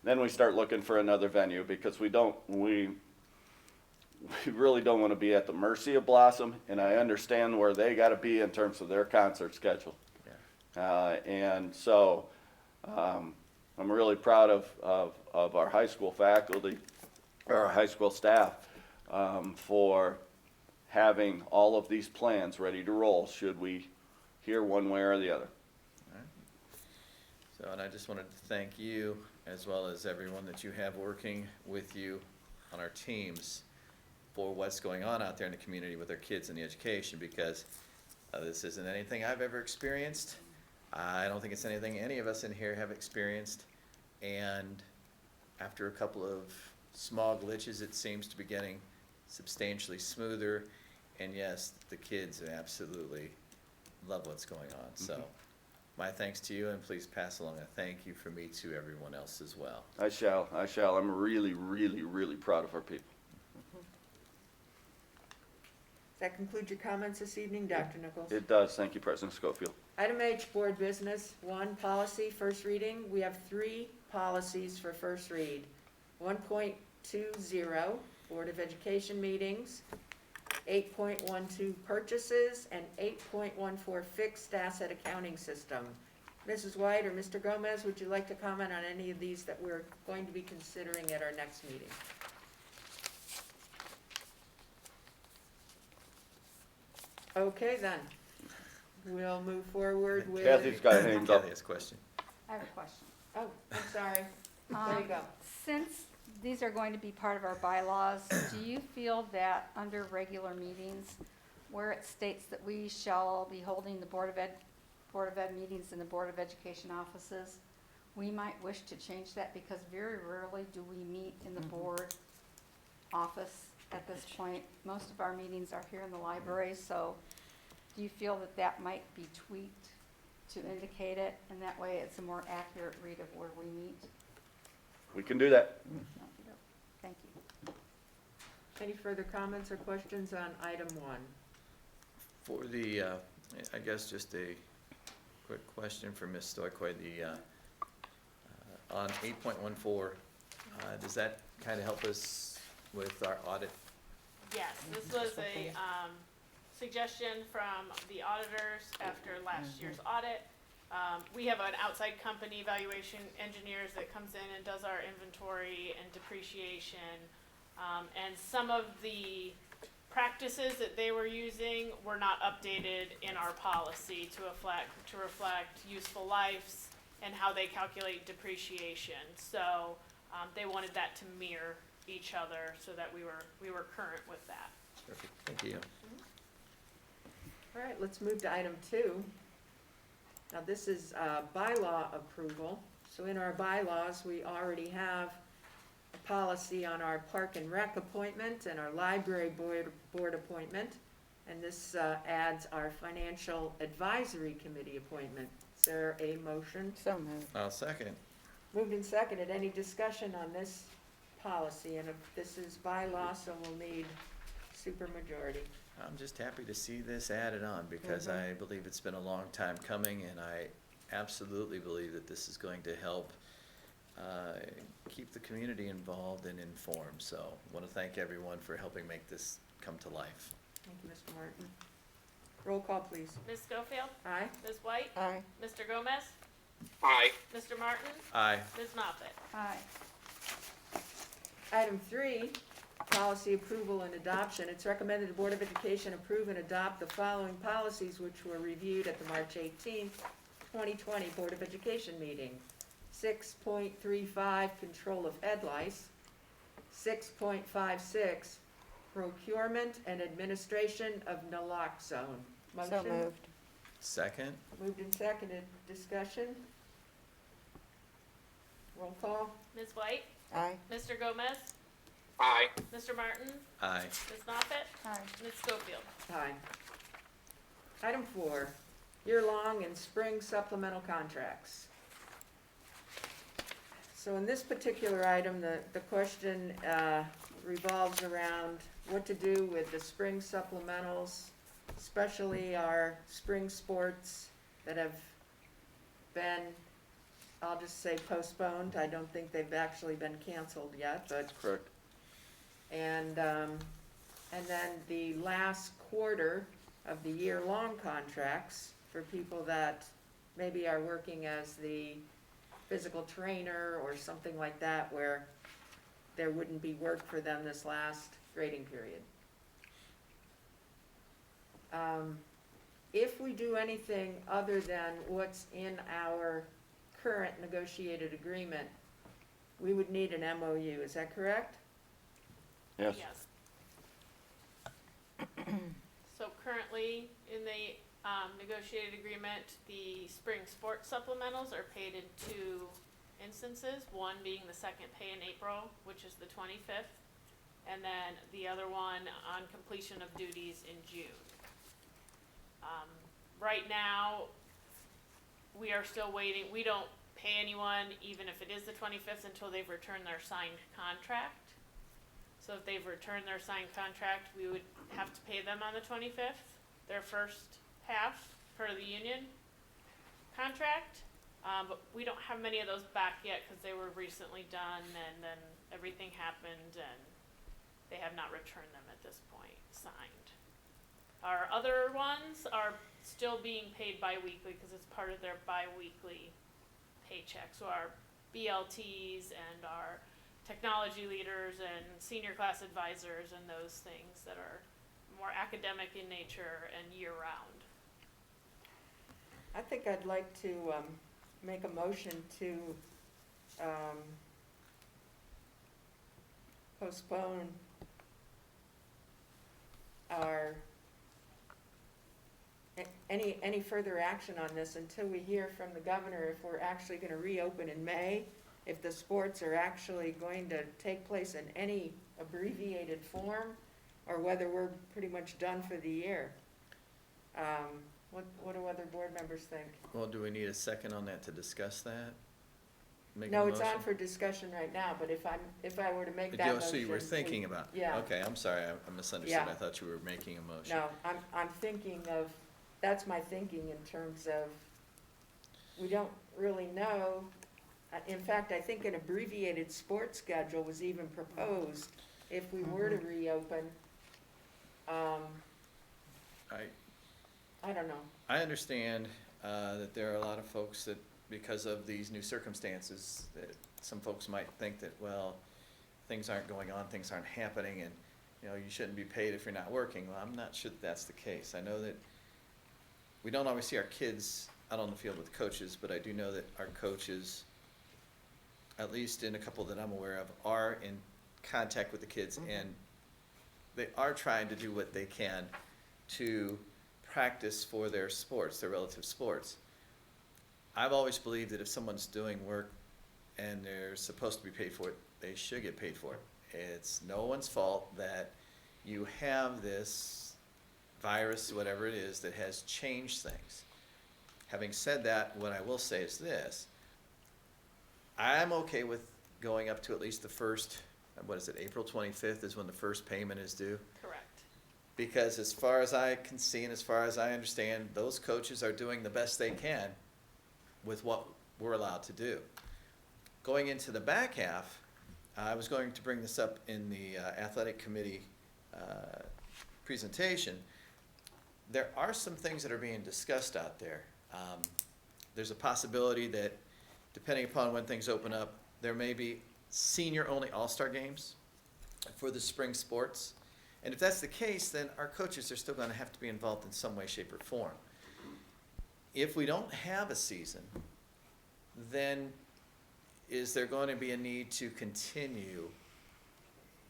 [SPEAKER 4] then we start looking for another venue because we really don't want to be at the mercy of Blossom, and I understand where they got to be in terms of their concert schedule.
[SPEAKER 3] yeah.
[SPEAKER 4] And so, I'm really proud of our high school faculty, or our high school staff, for having all of these plans ready to roll, should we hear one way or the other.
[SPEAKER 3] So, and I just wanted to thank you, as well as everyone that you have working with you on our teams for what's going on out there in the community with our kids and the education, because this isn't anything I've ever experienced. I don't think it's anything any of us in here have experienced. And after a couple of small glitches, it seems to be getting substantially smoother. And yes, the kids absolutely love what's going on. So my thanks to you, and please pass along a thank you from me to everyone else as well.
[SPEAKER 4] I shall. I'm really, really, really proud of our people.
[SPEAKER 1] Does that conclude your comments this evening, Dr. Nichols?
[SPEAKER 4] It does. Thank you, President Schofield.
[SPEAKER 1] Item H, board business. 1, policy, first reading. We have 3 policies for first read. 1.20, Board of Education meetings. 8.12, purchases, and 8.14, fixed asset accounting system. Mrs. White or Mr. Gomez, would you like to comment on any of these that we're going to be considering at our next meeting? Okay, then. We'll move forward with.
[SPEAKER 4] Kathy's got her hands up.
[SPEAKER 3] Kathy has a question.
[SPEAKER 6] I have a question.
[SPEAKER 1] Oh, I'm sorry. There you go.
[SPEAKER 6] Since these are going to be part of our bylaws, do you feel that under regular meetings, where it states that we shall be holding the Board of Ed meetings in the Board of Education offices, we might wish to change that, because very rarely do we meet in the board office at this point. Most of our meetings are here in the library, so do you feel that that might be tweaked to indicate it, and that way it's a more accurate read of where we meet?
[SPEAKER 4] We can do that.
[SPEAKER 6] Thank you.
[SPEAKER 1] Any further comments or questions on item 1? For
[SPEAKER 3] the, I guess just a quick question for Ms. Stoykoy. On 8.14, does that kind of help us with our audit?
[SPEAKER 2] Yes, this was a suggestion from the auditors after last year's audit. We have an outside company, valuation engineers, that comes in and does our inventory and depreciation. And some of the practices that they were using were not updated in our policy to reflect useful lives and how they calculate depreciation. So they wanted that to mirror each other so that we were current with that.
[SPEAKER 3] Perfect, thank you.
[SPEAKER 1] All right, let's move to item 2. Now, this is bylaw approval. So in our bylaws, we already have a policy on our park and rec appointment and our library board appointment. And this adds our financial advisory committee appointment. Is there a motion?
[SPEAKER 7] So moved.
[SPEAKER 3] I'll second.
[SPEAKER 1] Moved and seconded. Any discussion on this policy? And if this is bylaw, so we'll need supermajority.
[SPEAKER 3] I'm just happy to see this added on, because I believe it's been a long time coming, and I absolutely believe that this is going to help keep the community involved and informed. So I want to thank everyone for helping make this come to life.
[SPEAKER 1] Thank you, Mr. Martin. Roll call, please.
[SPEAKER 2] Ms. Schofield?
[SPEAKER 1] Aye.
[SPEAKER 2] Ms. White?
[SPEAKER 7] Aye.
[SPEAKER 2] Mr. Gomez?
[SPEAKER 5] Aye.
[SPEAKER 2] Mr. Martin?
[SPEAKER 3] Aye.
[SPEAKER 2] Ms. Moffett?
[SPEAKER 6] Aye.
[SPEAKER 1] Item 3, policy approval and adoption. It's recommended the Board of Education approve and adopt the following policies, which were reviewed at the March 18th, 2020 Board of Education meeting. 6.35, control of ed lice. 6.56, procurement and administration of naloxone.
[SPEAKER 7] So
[SPEAKER 1] Motion?
[SPEAKER 7] moved.
[SPEAKER 3] Second?
[SPEAKER 1] Moved and seconded. Discussion? Roll call?
[SPEAKER 2] Ms. White?
[SPEAKER 7] Aye.
[SPEAKER 2] Mr. Gomez?
[SPEAKER 5] Aye.
[SPEAKER 2] Mr. Martin?
[SPEAKER 3] Aye.
[SPEAKER 2] Ms. Moffett?
[SPEAKER 6] Aye.
[SPEAKER 2] Ms. Schofield?
[SPEAKER 1] Aye. Item 4, year-long and spring supplemental contracts. So in this particular item, the question revolves around what to do with the spring supplementals, especially our spring sports that have been, I'll just say postponed. I don't think they've actually been canceled yet, but,
[SPEAKER 4] Correct.
[SPEAKER 1] and then the last quarter of the year-long contracts for people that maybe are working as the physical trainer or something like that, where there wouldn't be work for them this last grading period. If we do anything other than what's in our current negotiated agreement, we would need an MOU, is that correct?
[SPEAKER 4] Yes.
[SPEAKER 2] So currently, in the negotiated agreement, the spring sports supplementals are paid in two instances, one being the second pay in April, which is the 25th, and then the other one on completion of duties in June. Right now, we are still waiting. We don't pay anyone, even if it is the 25th, until they've returned their signed contract. So if they've returned their signed contract, we would have to pay them on the 25th, their first half per the union contract. But we don't have many of those back yet because they were recently done, and then everything happened and they have not returned them at this point, signed. Our other ones are still being paid bi-weekly because it's part of their bi-weekly paycheck. So our BLTs and our technology leaders and senior class advisors and those things that are more academic in nature and year-round.
[SPEAKER 1] I think I'd like to make a motion to postpone our any further action on this until we hear from the governor if we're actually going to reopen in May, if the sports are actually going to take place in any abbreviated form, or whether we're pretty much done for the year. What do other board members think?
[SPEAKER 3] Well, do we need a second on that to discuss that? Make a
[SPEAKER 1] No, it's
[SPEAKER 3] motion?
[SPEAKER 1] on for discussion right now, but if I were to make that
[SPEAKER 3] Oh,
[SPEAKER 1] motion.
[SPEAKER 3] so you were thinking about?
[SPEAKER 1] Yeah.
[SPEAKER 3] Okay, I'm sorry, I misunderstood.
[SPEAKER 1] Yeah.
[SPEAKER 3] I thought you were making a motion.
[SPEAKER 1] No, I'm thinking of, that's my thinking in terms of, we don't really know. In fact, I think an abbreviated sports schedule was even proposed if we were to reopen. I don't know.
[SPEAKER 3] I understand that there are a lot of folks that, because of these new circumstances, that some folks might think that, well, things aren't going on, things aren't happening, and, you know, you shouldn't be paid if you're not working. Well, I'm not sure that that's the case. I know that we don't always see our kids out on the field with coaches, but I do know that our coaches, at least in a couple that I'm aware of, are in contact with the kids, and they are trying to do what they can to practice for their sports, their relative sports. I've always believed that if someone's doing work and they're supposed to be paid for it, they should get paid for it. It's no one's fault that you have this virus, whatever it is, that has changed things. Having said that, what I will say is this. I'm okay with going up to at least the first, what is it, April 25th is when the first payment is due?
[SPEAKER 2] Correct.
[SPEAKER 3] Because as far as I can see and as far as I understand, those coaches are doing the best they can with what we're allowed to do. Going into the back half, I was going to bring this up in the athletic committee presentation. There are some things that are being discussed out there. There's a possibility that, depending upon when things open up, there may be senior-only all-star games for the spring sports. And if that's the case, then our coaches are still going to have to be involved in some way, shape, or form. If we don't have a season, then is there going to be a need to continue,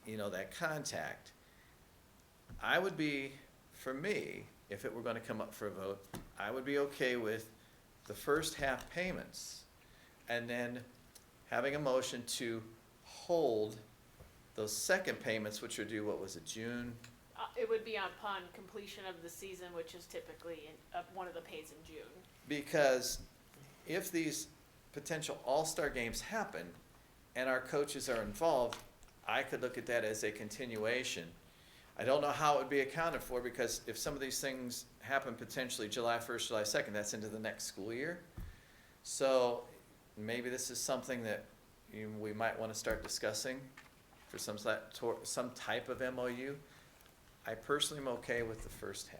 [SPEAKER 3] you know, that contact? I would be, for me, if it were going to come up for a vote, I would be okay with the first half payments and then having a motion to hold those second payments, which are due, what was it, June?
[SPEAKER 2] It would be upon completion of the season, which is typically one of the pays in June.
[SPEAKER 3] Because if these potential all-star games happen and our coaches are involved, I could look at that as a continuation. I don't know how it would be accounted for, because if some of these things happen potentially July 1st, July 2nd, that's into the next school year. So maybe this is something that we might want to start discussing for some type of MOU. I personally am okay with the first half.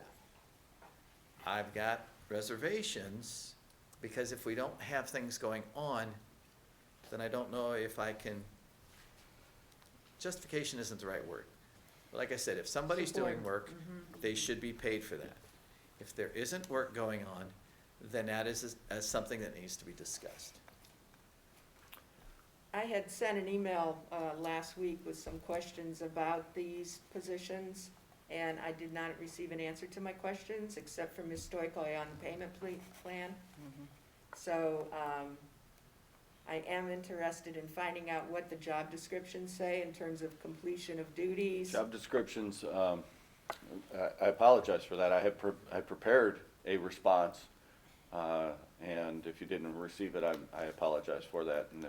[SPEAKER 3] I've got reservations, because if we don't have things going on, then I don't know if I can, justification isn't the right word. But like I said, if somebody's doing
[SPEAKER 1] Support.
[SPEAKER 3] work, they should be paid for that. If there isn't work going on, then that is something that needs to be discussed.
[SPEAKER 1] I had sent an email last week with some questions about these positions, and I did not receive an answer to my questions, except for Ms. Stoikoi on the payment plan. So I am interested in finding out what the job descriptions say in terms of completion of duties.
[SPEAKER 4] Job descriptions, I apologize for that. I prepared a response, and if you didn't receive it, I apologize for that. And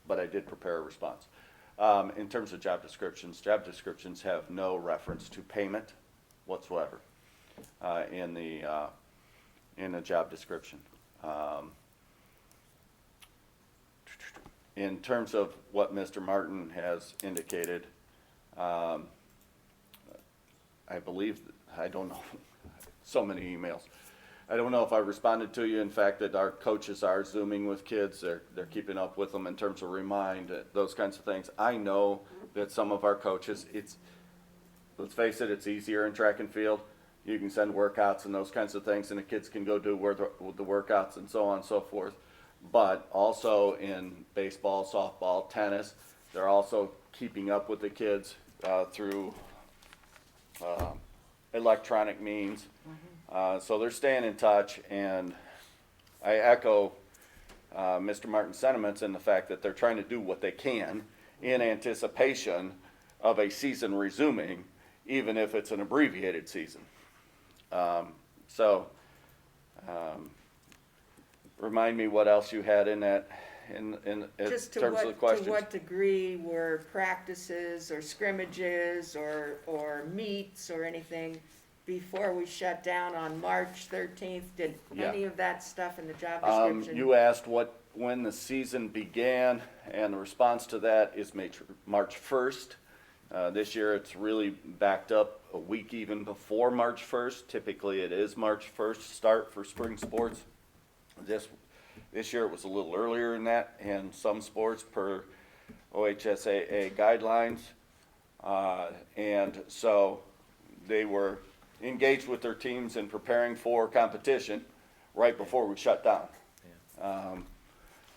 [SPEAKER 4] but I did prepare a response. In terms of job descriptions have no reference to payment whatsoever in the job description. In terms of what Mr. Martin has indicated, I believe, I don't know, so many emails. I don't know if I responded to you. In fact, that our coaches are Zooming with kids. They're keeping up with them in terms of those kinds of things. I know that some of our coaches, let's face it, it's easier in track and field. You can send workouts and those kinds of things, and the kids can go do the workouts and so on and so forth. But also in baseball, softball, tennis, they're also keeping up with the kids through electronic means. So they're staying in touch, and I echo Mr. Martin's sentiments in the fact that they're trying to do what they can in anticipation of a season resuming, even if it's an abbreviated season. Remind me what else you had in that, in
[SPEAKER 1] Just
[SPEAKER 4] terms of the questions.
[SPEAKER 1] to what degree were practices or scrimmages or meets or anything before we shut down on March 13th? Did
[SPEAKER 4] Yeah.
[SPEAKER 1] any of that stuff in the job description?
[SPEAKER 4] You asked when the season began, and the response to that is March 1st. This year it's really backed up a week even before March 1st. Typically it is March 1st start for spring sports. This year it was a little earlier than that in some sports per OHSAA guidelines. And so they were engaged with their teams in preparing for competition right before we shut down.
[SPEAKER 3] Yeah.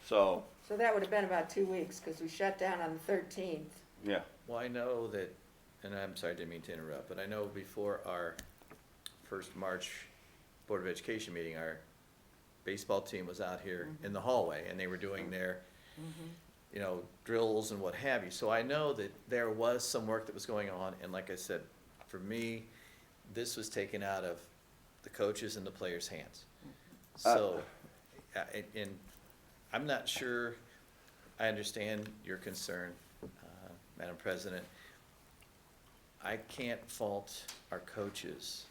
[SPEAKER 1] So that would have been about 2 weeks, because we shut down on the 13th.
[SPEAKER 4] Yeah.
[SPEAKER 3] Well, I know that, and I'm sorry, I didn't mean to interrupt, but I know before our first March Board of Education meeting, our baseball team was out here in the hallway, and they were doing their, drills and what have you. So I know that there was some work that was going on, and like I said, for me, this was taken out of the coaches and the players' hands. So, and I'm not sure I understand your concern, Madam President. I can't fault our coaches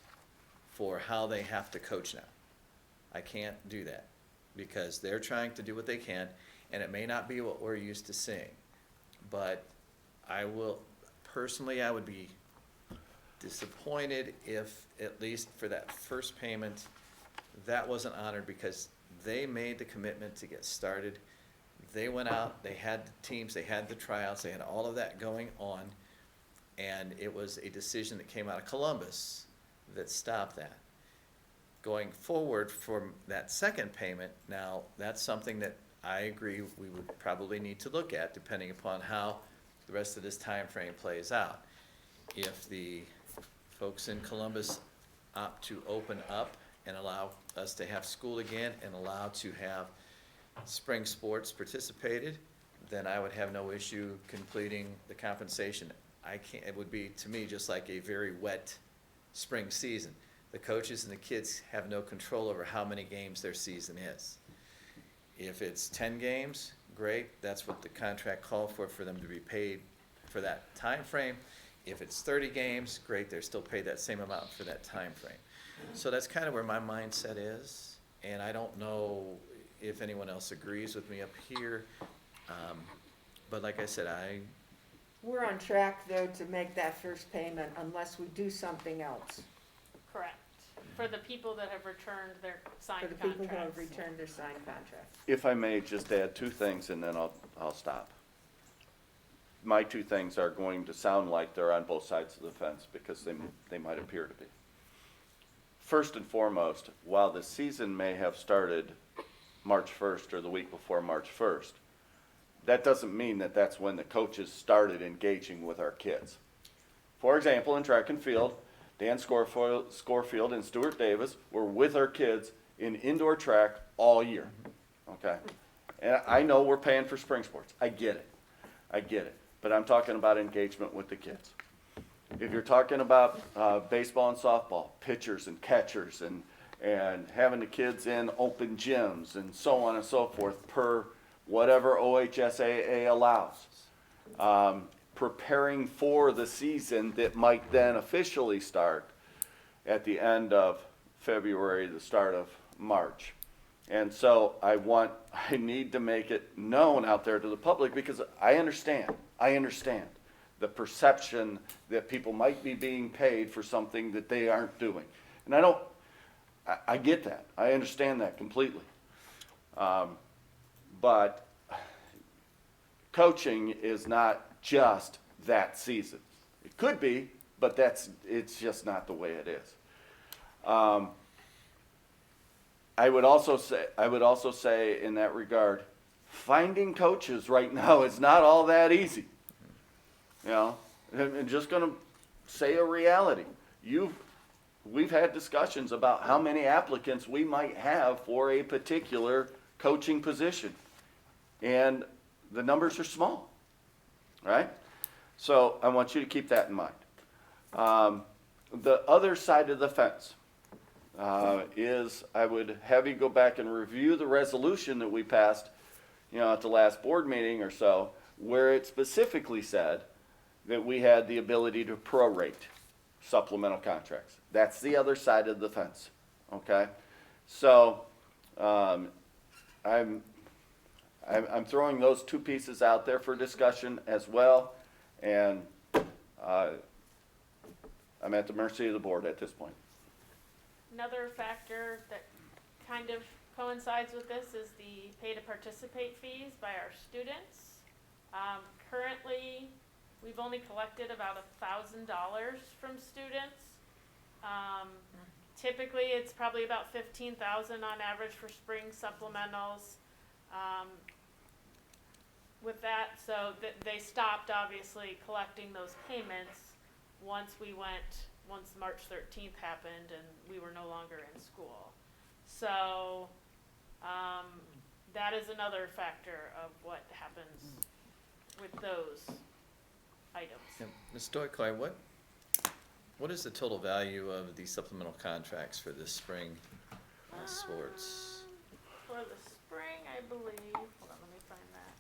[SPEAKER 3] for how they have to coach now. I can't do that, because they're trying to do what they can, and it may not be what we're used to seeing. But I would be disappointed if, at least for that first payment, that wasn't honored, because they made the commitment to get started. They went out, they had the teams, they had the tryouts, they had all of that going on, and it was a decision that came out of Columbus that stopped that. Going forward from that second payment, now, that's something that I agree we would probably need to look at, depending upon how the rest of this time frame plays out. If the folks in Columbus opt to open up and allow us to have school again and allow to have spring sports participated, then I would have no issue completing the compensation. It would be, to me, just like a very wet spring season. The coaches and the kids have no control over how many games their season is. If it's 10 games, great, that's what the contract called for them to be paid for that time frame. If it's 30 games, great, they're still paid that same amount for that time frame. So that's kind of where my mindset is, and I don't know if anyone else agrees with me up here. But like I said,
[SPEAKER 1] We're on track, though, to make that first payment unless we do something else
[SPEAKER 2] Correct. For the people that have returned their
[SPEAKER 1] for
[SPEAKER 2] signed
[SPEAKER 1] the
[SPEAKER 2] contracts.
[SPEAKER 1] people who have returned their signed contracts.
[SPEAKER 4] If I may just add two things and then I'll stop. My two things are going to sound like they're on both sides of the fence because they might appear to be. First and foremost, while the season may have started March 1st or the week before March 1st, that doesn't mean that that's when the coaches started engaging with our kids. For example, in track and field, Dan Scorefield and Stuart Davis were with our kids in indoor track all year, okay? And I know we're paying for spring sports. I get it. But I'm talking about engagement with the kids. If you're talking about baseball and softball, pitchers and catchers and having the kids in open gyms and so on and so forth per whatever OHSAA allows, preparing for the season that might then officially start at the end of February, the start of March. And so I need to make it known out there to the public because I understand the perception that people might be being paid for something that they aren't doing. And I get that. I understand that completely. But coaching is not just that season. It could be, but it's just not the way it is. I would also say in that regard, finding coaches right now is not all that easy. You know, I'm just going to say a reality. We've had discussions about how many applicants we might have for a particular coaching position, and the numbers are small, right? So I want you to keep that in mind. The other side of the fence is I would have you go back and review the resolution that we passed, at the last board meeting or so, where it specifically said that we had the ability to prorate supplemental contracts. That's the other side of the fence, okay? So I'm throwing those two pieces out there for discussion as well, and I'm at the mercy of the board at this point.
[SPEAKER 2] Another factor that kind of coincides with this is the pay to participate fees by our students. Currently, we've only collected about $1,000 from students. Typically, it's probably about $15,000 on average for spring supplementals. With that, so they stopped obviously collecting those payments once March 13th happened and we were no longer in school. So that is another factor of what happens with those items.
[SPEAKER 3] Yeah, Ms. Stoikoi, what is the total value of these supplemental contracts for this spring sports?
[SPEAKER 2] For the spring, I believe, hold on, let me find that.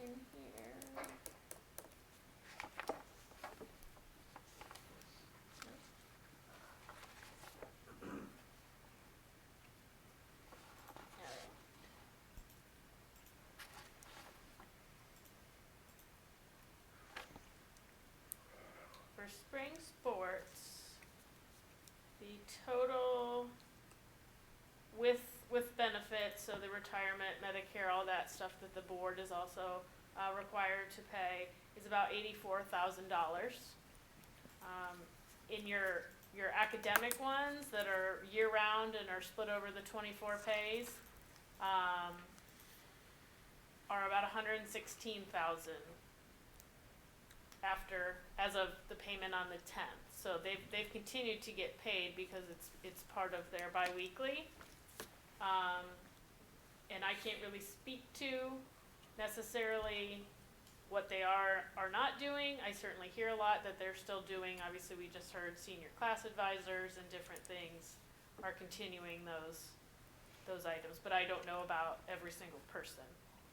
[SPEAKER 2] In here. For spring sports, the total with benefits, so the retirement, Medicare, all that stuff that the board is also required to pay, is about $84,000. In your academic ones that are year-round and are split over the 24 pays, are about $116,000 as of the payment on the 10th. So they've continued to get paid because it's part of their biweekly. And I can't really speak to necessarily what they are not doing. I certainly hear a lot that they're still doing. Obviously, we just heard senior class advisors and different things are continuing those those items, but I don't know about every single person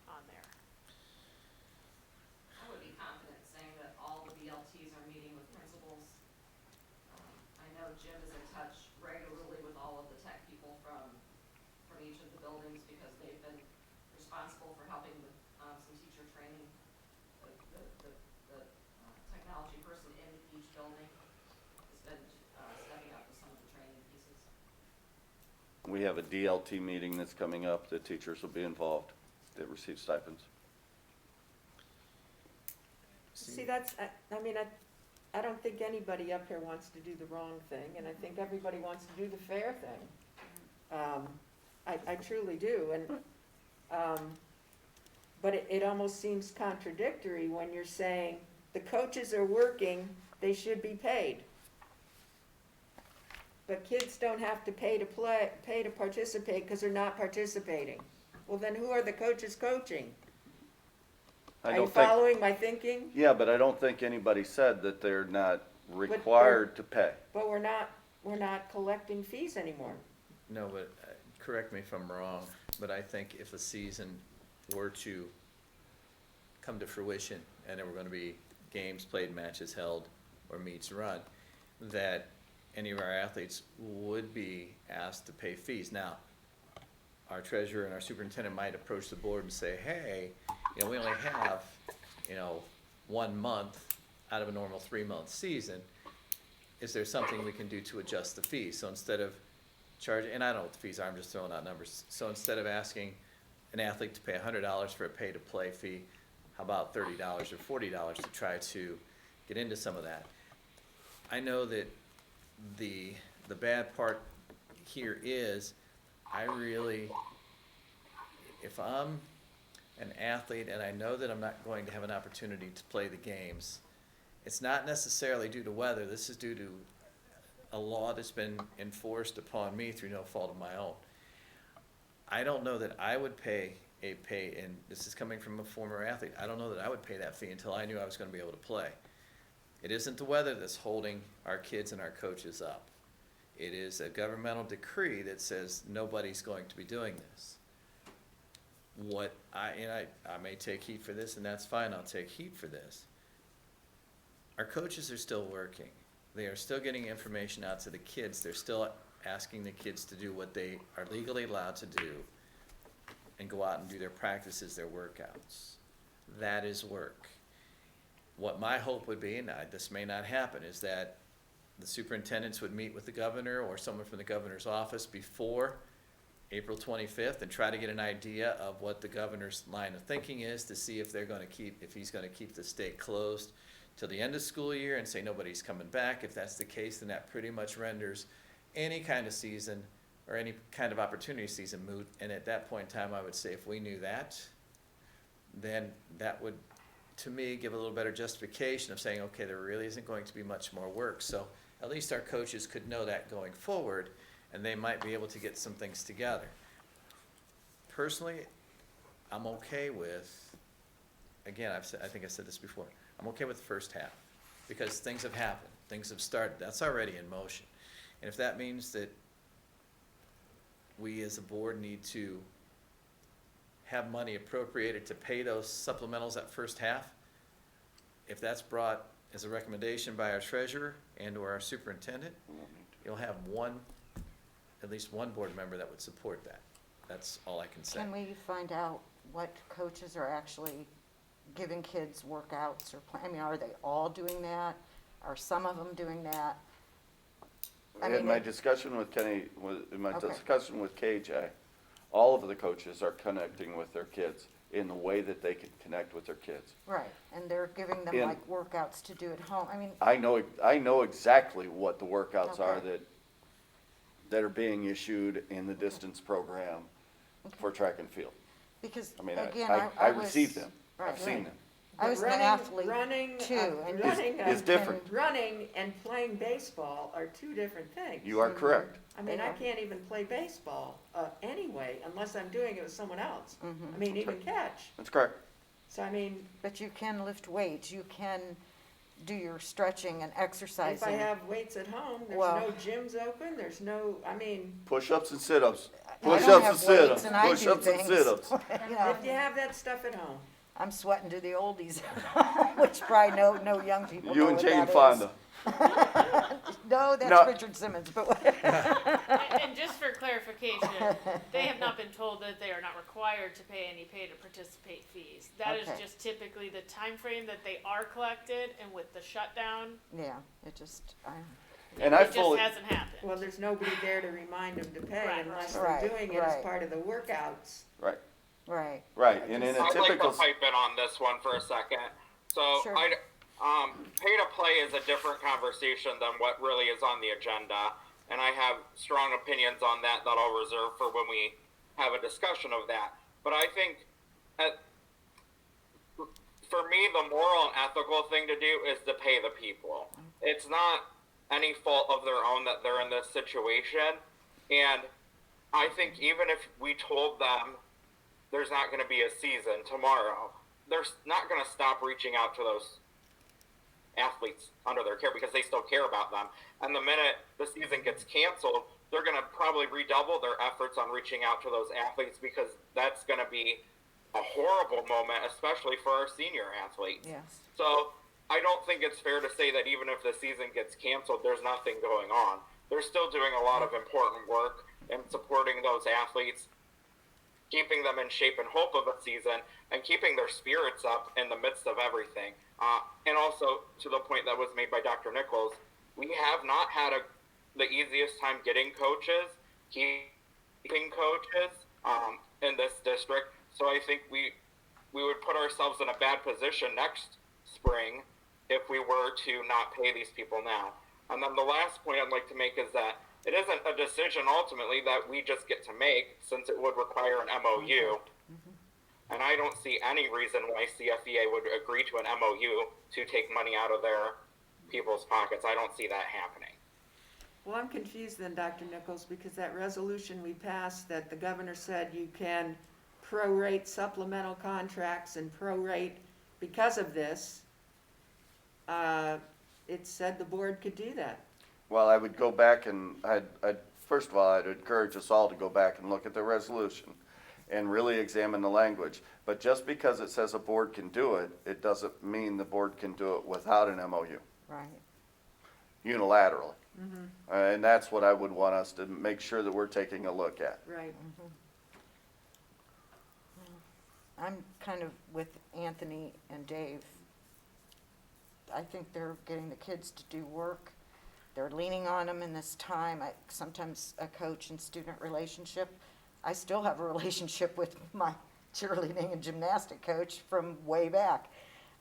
[SPEAKER 2] on there.
[SPEAKER 7] I would be confident saying that all the BLTs are meeting with principals. I know Jim is in touch regularly with all of the tech people from each of the buildings because they've been responsible for helping with some teacher training. The technology person in each building has been stepping up with some of the training pieces.
[SPEAKER 4] We have a DLT meeting that's coming up. The teachers will be involved. They receive stipends.
[SPEAKER 1] See, that's, I mean, I don't think anybody up here wants to do the wrong thing, and I think everybody wants to do the fair thing. I truly do, and, but it almost seems contradictory when you're saying the coaches are working, they should be paid. But kids don't have to pay to participate because they're not participating. Well, then who are the coaches coaching?
[SPEAKER 4] I
[SPEAKER 1] Are you
[SPEAKER 4] don't think,
[SPEAKER 1] following my thinking?
[SPEAKER 4] yeah, but I don't think anybody said that they're not required to pay.
[SPEAKER 1] But we're not collecting fees anymore.
[SPEAKER 3] No, but correct me if I'm wrong, but I think if a season were to come to fruition and there were going to be games played, matches held, or meets run, that any of our athletes would be asked to pay fees. Now, our treasurer and our superintendent might approach the board and say, hey, you know, we only have, you know, 1 month out of a normal 3-month season. Is there something we can do to adjust the fees? So instead of charging, and I don't know what the fees are, I'm just throwing out numbers. So instead of asking an athlete to pay $100 for a pay-to-play fee, how about $30 or $40 to try to get into some of that? I know that the bad part here is, I really, if I'm an athlete and I know that I'm not going to have an opportunity to play the games, it's not necessarily due to weather. This is due to a law that's been enforced upon me through no fault of my own. I don't know that I would pay, and this is coming from a former athlete, I don't know that I would pay that fee until I knew I was going to be able to play. It isn't the weather that's holding our kids and our coaches up. It is a governmental decree that says nobody's going to be doing this. I may take heat for this, and that's fine, I'll take heat for this. Our coaches are still working. They are still getting information out to the kids. They're still asking the kids to do what they are legally allowed to do and go out and do their practices, their workouts. That is work. What my hope would be, and this may not happen, is that the superintendents would meet with the governor or someone from the governor's office before April 25th and try to get an idea of what the governor's line of thinking is to see if he's going to keep the state closed till the end of school year and say nobody's coming back. If that's the case, then that pretty much renders any kind of season or any kind of opportunity season moot. And at that point in time, I would say if we knew that, then that would, to me, give a little better justification of saying, okay, there really isn't going to be much more work. So at least our coaches could know that going forward, and they might be able to get some things together. Personally, I'm okay with, again, I think I said this before, I'm okay with the first half because things have happened, things have started, that's already in motion. And if that means that we as a board need to have money appropriated to pay those supplementals that first half, if that's brought as a recommendation by our treasurer and or our superintendent, you'll have at least one board member that would support that. That's all I can say.
[SPEAKER 8] Can we find out what coaches are actually giving kids workouts or are they all doing that? Are some of them doing that?
[SPEAKER 4] In my discussion with Kenny,
[SPEAKER 8] Okay.
[SPEAKER 4] discussion with KJ, all of the coaches are connecting with their kids in the way that they can connect with their kids.
[SPEAKER 8] Right, and they're giving them
[SPEAKER 4] In-
[SPEAKER 8] like workouts to do at home. I mean,
[SPEAKER 4] I know exactly what the workouts are
[SPEAKER 8] Okay.
[SPEAKER 4] that are being issued in the distance program for track and field.
[SPEAKER 8] because
[SPEAKER 4] I mean,
[SPEAKER 8] again,
[SPEAKER 4] I
[SPEAKER 8] was.
[SPEAKER 4] received them.
[SPEAKER 8] Right,
[SPEAKER 4] I've seen
[SPEAKER 8] right.
[SPEAKER 4] them.
[SPEAKER 8] I was an
[SPEAKER 1] Running-
[SPEAKER 8] athlete
[SPEAKER 1] running,
[SPEAKER 8] too. and
[SPEAKER 1] running,
[SPEAKER 4] Is different.
[SPEAKER 1] Running and playing baseball are two different things.
[SPEAKER 4] You are correct.
[SPEAKER 1] I mean,
[SPEAKER 8] They
[SPEAKER 1] I
[SPEAKER 8] are.
[SPEAKER 1] can't even play baseball anyway unless I'm doing it with someone else.
[SPEAKER 8] Mhm.
[SPEAKER 1] I mean, even catch.
[SPEAKER 4] That's correct.
[SPEAKER 1] So I mean,
[SPEAKER 8] But you can lift weights, you can do your stretching and
[SPEAKER 1] if I
[SPEAKER 8] exercising.
[SPEAKER 1] have weights at home, there's
[SPEAKER 8] Well-
[SPEAKER 1] no gyms open, there's no, I mean,
[SPEAKER 4] Push-ups and sit-ups.
[SPEAKER 8] I
[SPEAKER 4] Push-ups
[SPEAKER 8] don't
[SPEAKER 4] and
[SPEAKER 8] have
[SPEAKER 4] sit-ups,
[SPEAKER 8] weights and I do
[SPEAKER 4] push-ups and
[SPEAKER 8] things.
[SPEAKER 4] sit-ups.
[SPEAKER 8] You know,
[SPEAKER 1] If you have that stuff at home.
[SPEAKER 8] I'm sweating to the oldies, which probably no young people know
[SPEAKER 4] You and
[SPEAKER 8] what
[SPEAKER 4] Jane
[SPEAKER 8] that is.
[SPEAKER 4] Fonda.
[SPEAKER 8] No, that's
[SPEAKER 4] No.
[SPEAKER 8] Richard Simmons, but whatever.
[SPEAKER 2] And just for clarification, they have not been told that they are not required to pay any pay to participate fees. That is
[SPEAKER 8] Okay.
[SPEAKER 2] just typically the time frame that they are collected, and with the shutdown,
[SPEAKER 8] Yeah, it just,
[SPEAKER 4] And I
[SPEAKER 2] it just
[SPEAKER 4] fully,
[SPEAKER 2] hasn't happened.
[SPEAKER 1] Well, there's nobody there to remind them to pay
[SPEAKER 2] Right.
[SPEAKER 1] unless
[SPEAKER 8] Right,
[SPEAKER 1] they're doing it as
[SPEAKER 8] right.
[SPEAKER 1] part of the workouts.
[SPEAKER 4] right,
[SPEAKER 8] right,
[SPEAKER 4] right, and in a
[SPEAKER 5] I'd like
[SPEAKER 4] typical,
[SPEAKER 5] to pipe in on this one for a second. So,
[SPEAKER 8] Sure.
[SPEAKER 5] pay to play is a different conversation than what really is on the agenda, and I have strong opinions on that that I'll reserve for when we have a discussion of that. But I think, for me, the moral and ethical thing to do is to pay the people. It's not any fault of their own that they're in this situation, and I think even if we told them there's not going to be a season tomorrow, they're not going to stop reaching out to those athletes under their care because they still care about them. And the minute the season gets canceled, they're going to probably redouble their efforts on reaching out to those athletes because that's going to be a horrible moment, especially for our senior athletes.
[SPEAKER 8] yes.
[SPEAKER 5] So I don't think it's fair to say that even if the season gets canceled, there's nothing going on. They're still doing a lot of important work and supporting those athletes, keeping them in shape in hope of a season, and keeping their spirits up in the midst of everything. And also, to the point that was made by Dr. Nichols, we have not had the easiest time getting coaches, keeping coaches in this district. So I think we would put ourselves in a bad position next spring if we were to not pay these people now. And then the last point I'd like to make is that it isn't a decision ultimately that we just get to make, since it would require an MOU. And I don't see any reason why CFEA would agree to an MOU to take money out of their people's pockets. I don't see that happening.
[SPEAKER 1] Well, I'm confused then, Dr. Nichols, because that resolution we passed that the governor said you can prorate supplemental contracts and prorate because of this, it said the board could do that.
[SPEAKER 4] well, I would go back and first of all, I'd encourage us all to go back and look at the resolution and really examine the language. But just because it says a board can do it, it doesn't mean the board can do it without an MOU,
[SPEAKER 8] Right.
[SPEAKER 4] unilaterally. And that's what I would want us to make sure that we're taking a look at.
[SPEAKER 1] Right.
[SPEAKER 8] I'm kind of with Anthony and Dave. I think they're getting the kids to do work. They're leaning on them in this time. Sometimes a coach and student relationship. I still have a relationship with my cheerleading and gymnastic coach from way back.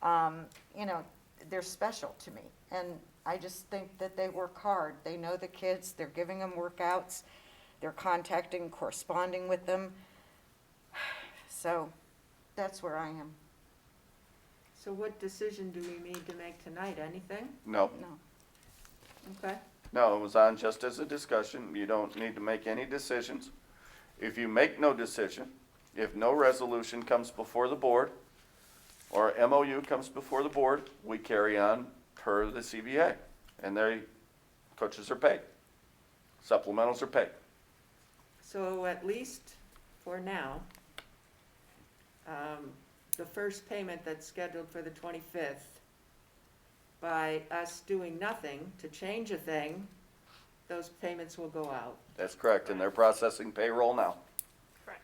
[SPEAKER 8] You know, they're special to me. And I just think that they work hard. They know the kids. They're giving them workouts. They're contacting, corresponding with them. So that's where I am.
[SPEAKER 1] So what decision do we need to make tonight? Anything?
[SPEAKER 4] No,
[SPEAKER 8] No.
[SPEAKER 1] Okay.
[SPEAKER 4] no, it was on just as a discussion. You don't need to make any decisions. If you make no decision, if no resolution comes before the board, or MOU comes before the board, we carry on per the CBA. And coaches are paid. Supplementals are paid.
[SPEAKER 1] So at least for now, the first payment that's scheduled for the 25th, by us doing nothing to change a thing, those payments will go out.
[SPEAKER 4] That's correct, and they're processing payroll now.
[SPEAKER 2] Correct.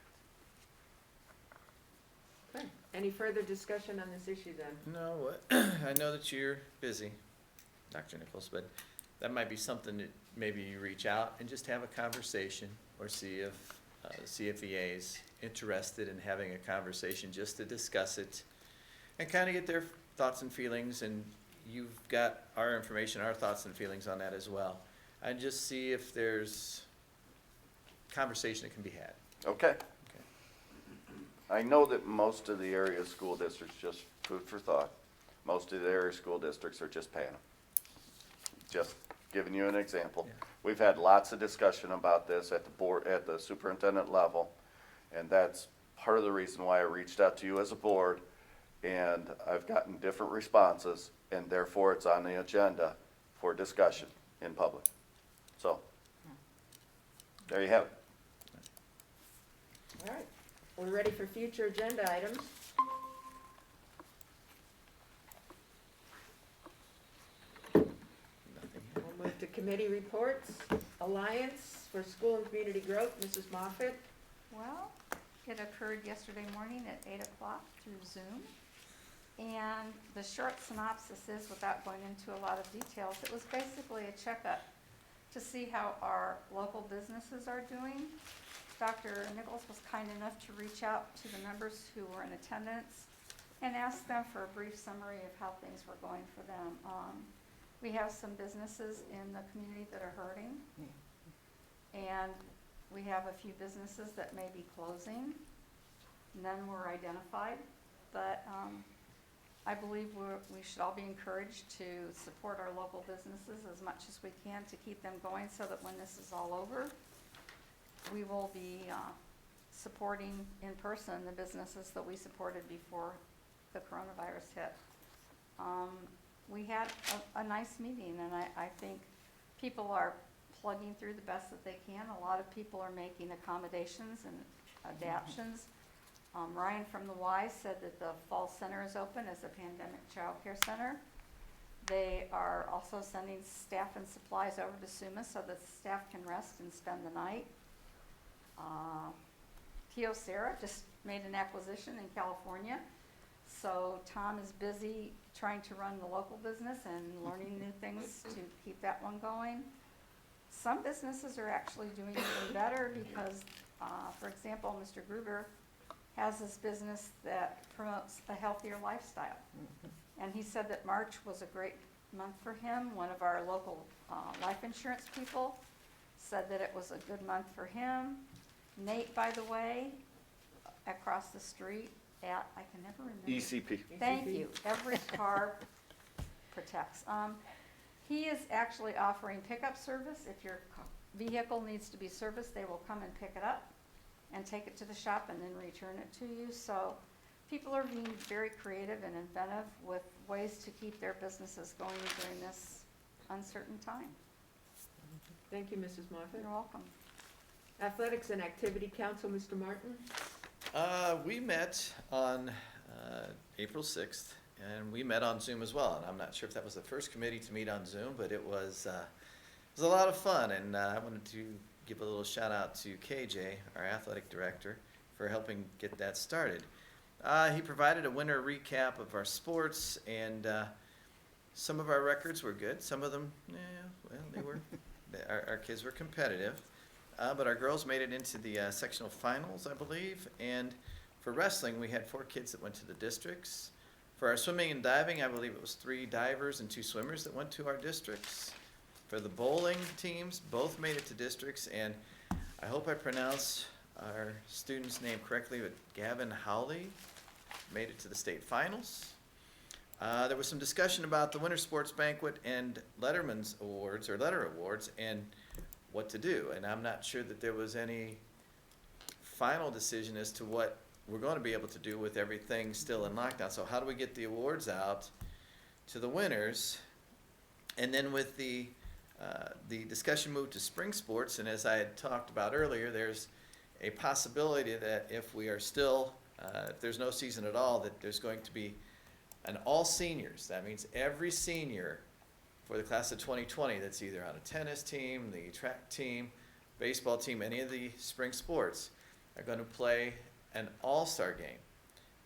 [SPEAKER 1] Okay. Any further discussion on this issue then?
[SPEAKER 3] No, I know that you're busy, Dr. Nichols, but that might be something that maybe you reach out and just have a conversation, or see if the CFEA's interested in having a conversation just to discuss it and kind of get their thoughts and feelings, and you've got our information, our thoughts and feelings on that as well. And just see if there's conversation that can be had.
[SPEAKER 4] Okay. I know that most of the area school districts, just food for thought, most of the area school districts are just paying them. Just giving you an example.
[SPEAKER 3] Yeah.
[SPEAKER 4] We've had lots of discussion about this at the board, at the superintendent level, and that's part of the reason why I reached out to you as a board, and I've gotten different responses, and therefore it's on the agenda for discussion in public. So, there you have it.
[SPEAKER 1] All right, we're ready for future agenda items.
[SPEAKER 3] Nothing.
[SPEAKER 1] We'll move to committee reports. Alliance for School and Community Growth, Mrs. Moffett.
[SPEAKER 6] Well, it occurred yesterday morning at 8 o'clock through Zoom. And the short synopsis is, without going into a lot of details, it was basically a checkup to see how our local businesses are doing. Dr. Nichols was kind enough to reach out to the members who were in attendance and ask them for a brief summary of how things were going for them. We have some businesses in the community that are hurting. And we have a few businesses that may be closing. None were identified, but I believe we should all be encouraged to support our local businesses as much as we can to keep them going, so that when this is all over, we will be supporting in person the businesses that we supported before the coronavirus hit. We had a nice meeting, and I think people are plugging through the best that they can. A lot of people are making accommodations and adaptions. Ryan from the Y said that the fall center is open as a pandemic child care center. They are also sending staff and supplies over to SUMA so that staff can rest and spend the night. Kyocera just made an acquisition in California, so Tom is busy trying to run the local business and learning new things to keep that one going. Some businesses are actually doing even better because, for example, Mr. Gruber has this business that promotes a healthier lifestyle. And he said that March was a great month for him. One of our local life insurance people said that it was a good month for him. Nate, by the way, across the street at, I can never remember.
[SPEAKER 4] ECP.
[SPEAKER 6] Thank you. Every car protects. He is actually offering pickup service. If your vehicle needs to be serviced, they will come and pick it up and take it to the shop and then return it to you. So people are being very creative and inventive with ways to keep their businesses going during this uncertain time.
[SPEAKER 1] Thank you, Mrs. Moffett.
[SPEAKER 6] You're welcome.
[SPEAKER 1] Athletics and Activity Council, Mr. Martin.
[SPEAKER 3] We met on April 6th, and we met on Zoom as well. And I'm not sure if that was the first committee to meet on Zoom, but it was a lot of fun. And I wanted to give a little shout out to KJ, our athletic director, for helping get that started. He provided a winter recap of our sports, and some of our records were good. Some of them, they were. Our kids were competitive. But our girls made it into the sectional finals, I believe. And for wrestling, we had 4 kids that went to the districts. For our swimming and diving, I believe it was 3 divers and 2 swimmers that went to our districts. For the bowling teams, both made it to districts. And I hope I pronounce our student's name correctly, but Gavin Howley made it to the state finals. There was some discussion about the winter sports banquet and Letterman's awards, or letter awards, and what to do. And I'm not sure that there was any final decision as to what we're going to be able to do with everything still in lockdown. So how do we get the awards out to the winners? And then with the discussion moved to spring sports, and as I had talked about earlier, there's a possibility that if we are still, if there's no season at all, that there's going to be an all seniors. That means every senior for the class of 2020 that's either on a tennis team, the track team, baseball team, any of the spring sports are going to play an all-star game.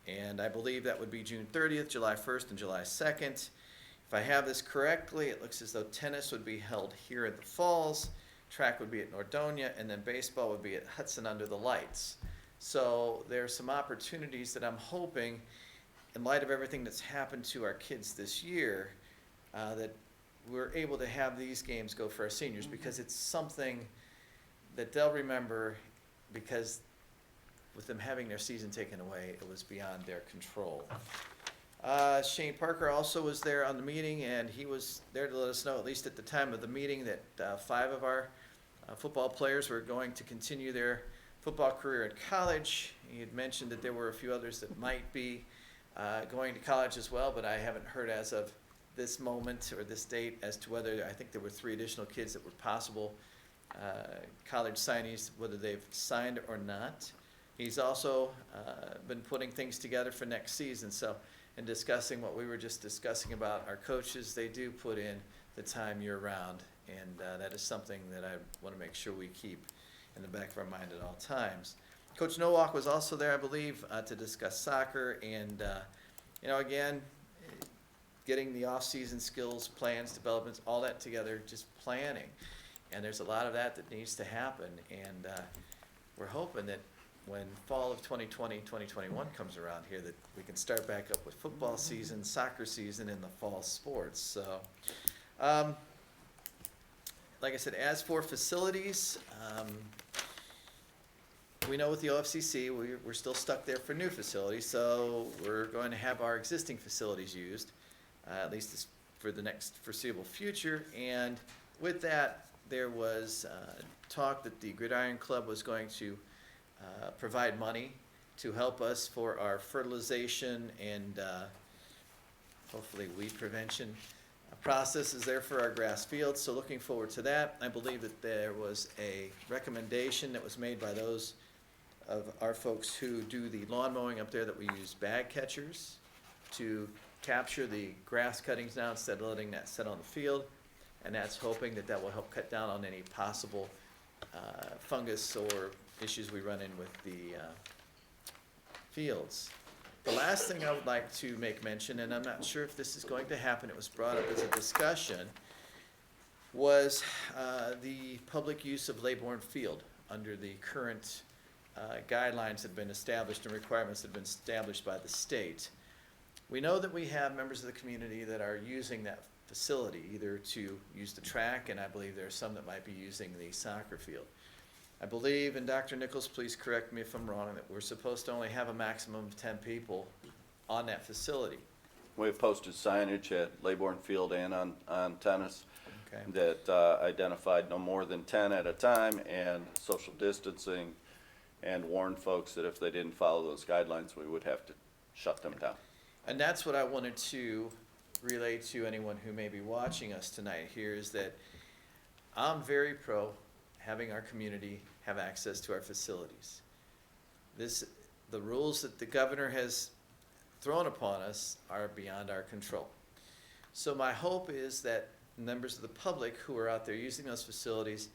[SPEAKER 3] And I believe that would be June 30th, July 1st, and July 2nd. If I have this correctly, it looks as though tennis would be held here at the Falls, track would be at Nordonia, and then baseball would be at Hudson under the lights. So there are some opportunities that I'm hoping, in light of everything that's happened to our kids this year, that we're able to have these games go for our seniors, because it's something that they'll remember, because with them having their season taken away, it was beyond their control. Shane Parker also was there on the meeting, and he was there to let us know, at least at the time of the meeting, that 5 of our football players were going to continue their football career at college. He had mentioned that there were a few others that might be going to college as well, but I haven't heard as of this moment or this date as to whether, I think there were 3 additional kids that were possible college signees, whether they've signed or not. He's also been putting things together for next season, so, and discussing what we were just discussing about our coaches, they do put in the time year-round, and that is something that I want to make sure we keep in the back of our mind at all times. Coach Nowak was also there, I believe, to discuss soccer, and, again, getting the off-season skills, plans, developments, all that together, just planning. And there's a lot of that needs to happen, and we're hoping that when fall of 2020, 2021 comes around here, that we can start back up with football season, soccer season, and the fall sports. So, like I said, as for facilities, we know with the OFCC, we're still stuck there for new facilities, so we're going to have our existing facilities used, at least for the next foreseeable future. And with that, there was talk that the Gridiron Club was going to provide money to help us for our fertilization and hopefully weed prevention processes there for our grass fields. So looking forward to that. I believe that there was a recommendation that was made by those of our folks who do the lawn mowing up there that we use bag catchers to capture the grass cuttings now instead of letting that sit on the field. And that's hoping that that will help cut down on any possible fungus or issues we run in with the fields. The last thing I would like to make mention, and I'm not sure if this is going to happen, it was brought up as a discussion, was the public use of Laybourne Field under the current guidelines that have been established and requirements that have been established by the state. We know that we have members of the community that are using that facility, either to use the track, and I believe there are some that might be using the soccer field. I believe, and Dr. Nichols, please correct me if I'm wrong, that we're supposed to only have a maximum of 10 people on that facility.
[SPEAKER 4] We have posted signage at Laybourne Field and on tennis
[SPEAKER 3] Okay.
[SPEAKER 4] that identified no more than 10 at a time and social distancing, and warned folks that if they didn't follow those guidelines, we would have to shut them down.
[SPEAKER 3] And that's what I wanted to relay to anyone who may be watching us tonight here, is that I'm very pro having our community have access to our facilities. The rules that the governor has thrown upon us are beyond our control. So my hope is that members of the public who are out there using those facilities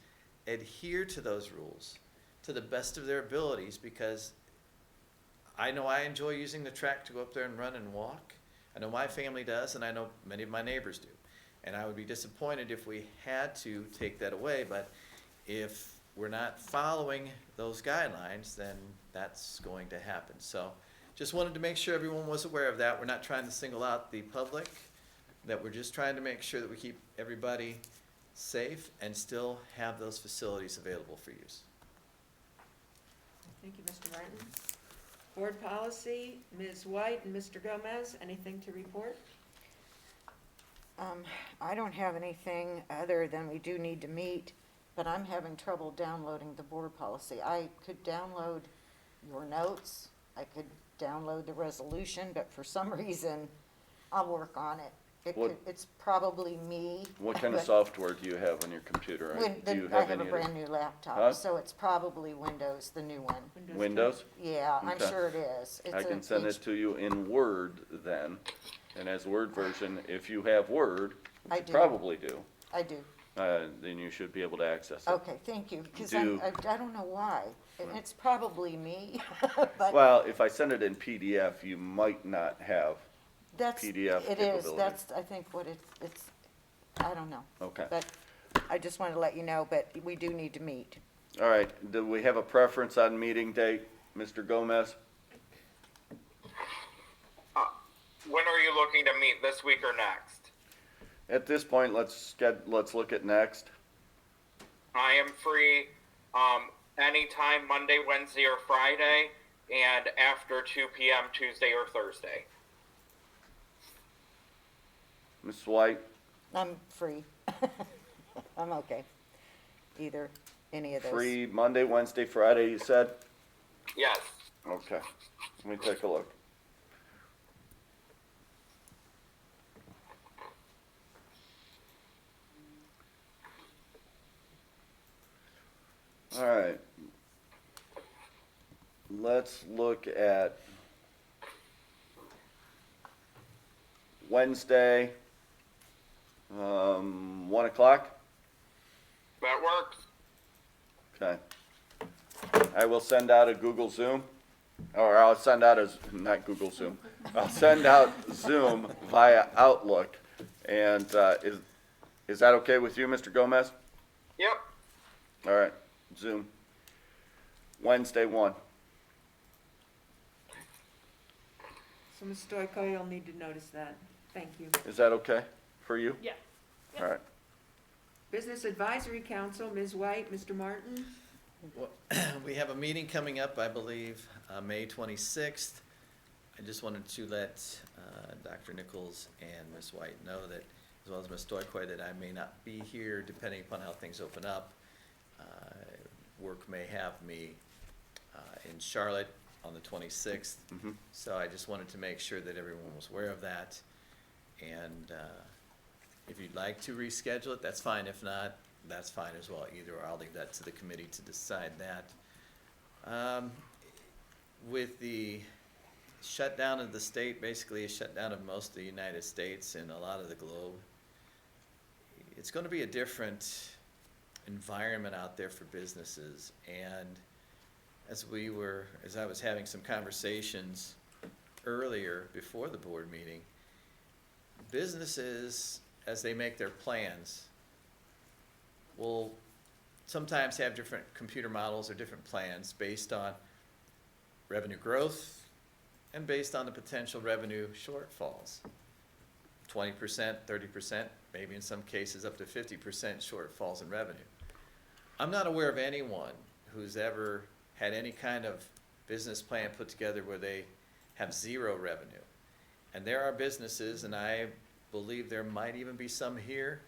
[SPEAKER 3] adhere to those rules to the best of their abilities, because I know I enjoy using the track to go up there and run and walk. I know my family does, and I know many of my neighbors do. And I would be disappointed if we had to take that away, but if we're not following those guidelines, then that's going to happen. So just wanted to make sure everyone was aware of that. We're not trying to single out the public, that we're just trying to make sure that we keep everybody safe and still have those facilities available for use.
[SPEAKER 1] Thank you, Mr. Martin. Board policy, Ms. White and Mr. Gomez, anything to report?
[SPEAKER 8] I don't have anything other than we do need to meet, but I'm having trouble downloading the board policy. I could download your notes, I could download the resolution, but for some reason, I'll work on it. It's probably me.
[SPEAKER 4] What kind of
[SPEAKER 8] but
[SPEAKER 4] software do you have on your computer? Do you
[SPEAKER 8] I
[SPEAKER 4] have
[SPEAKER 8] have a
[SPEAKER 4] any
[SPEAKER 8] brand new laptop,
[SPEAKER 4] Huh?
[SPEAKER 8] so it's probably Windows, the new one.
[SPEAKER 4] Windows?
[SPEAKER 8] Yeah, I'm
[SPEAKER 4] Okay.
[SPEAKER 8] sure it is.
[SPEAKER 4] I can send it to you in Word then, and as Word version, if you have Word,
[SPEAKER 8] I
[SPEAKER 4] you
[SPEAKER 8] do.
[SPEAKER 4] probably do,
[SPEAKER 8] I do.
[SPEAKER 4] then you should be able to access it.
[SPEAKER 8] Okay, thank you, because
[SPEAKER 4] Do-
[SPEAKER 8] I don't know why. And it's probably me, but
[SPEAKER 4] Well, if I send it in PDF, you might not have,
[SPEAKER 8] that's,
[SPEAKER 4] PDF
[SPEAKER 8] it is,
[SPEAKER 4] capability.
[SPEAKER 8] that's, I think what it's, I don't know.
[SPEAKER 4] okay.
[SPEAKER 8] But I just wanted to let you know, but we do need to meet.
[SPEAKER 4] All right, do we have a preference on meeting date, Mr. Gomez?
[SPEAKER 5] When are you looking to meet, this week or next?
[SPEAKER 4] At this point, let's look at next.
[SPEAKER 5] I am free anytime Monday, Wednesday, or Friday, and after 2 p.m. Tuesday or Thursday.
[SPEAKER 4] Ms. White,
[SPEAKER 8] I'm free. I'm okay. Either, any of those.
[SPEAKER 4] free Monday, Wednesday, Friday, you said?
[SPEAKER 5] Yes.
[SPEAKER 4] Okay, let me take a look. All right. let's look at Wednesday, 1 o'clock.
[SPEAKER 5] That works.
[SPEAKER 4] Okay. I will send out a Google Zoom, or I'll send out not Google Zoom. I'll send out Zoom via Outlook. And is that okay with you, Mr. Gomez?
[SPEAKER 5] Yep.
[SPEAKER 4] All right, Zoom. Wednesday, 1.
[SPEAKER 1] So Ms. Stoyko, you'll need to notice that. Thank you.
[SPEAKER 4] Is that okay for you?
[SPEAKER 2] Yeah. Yep.
[SPEAKER 4] All right.
[SPEAKER 1] Business Advisory Council, Ms. White, Mr. Martin.
[SPEAKER 3] Well, we have a meeting coming up, I believe, May 26th. I just wanted to let Dr. Nichols and Ms. White know that, as well as Ms. Stoykoy, that I may not be here depending upon how things open up. Work may have me in Charlotte on the 26th.
[SPEAKER 4] Mhm.
[SPEAKER 3] So I just wanted to make sure that everyone was aware of that. And if you'd like to reschedule it, that's fine. If not, that's fine as well. Either or, I'll leave that to the committee to decide that. With the shutdown of the state, basically a shutdown of most of the United States and a lot of the globe, it's going to be a different environment out there for businesses. And as I was having some conversations earlier before the board meeting, businesses, as they make their plans, will sometimes have different computer models or different plans based on revenue growth and based on the potential revenue shortfalls. 20%, 30%, maybe in some cases up to 50% shortfalls in revenue. I'm not aware of anyone who's ever had any kind of business plan put together where they have zero revenue. And there are businesses, and I believe there might even be some here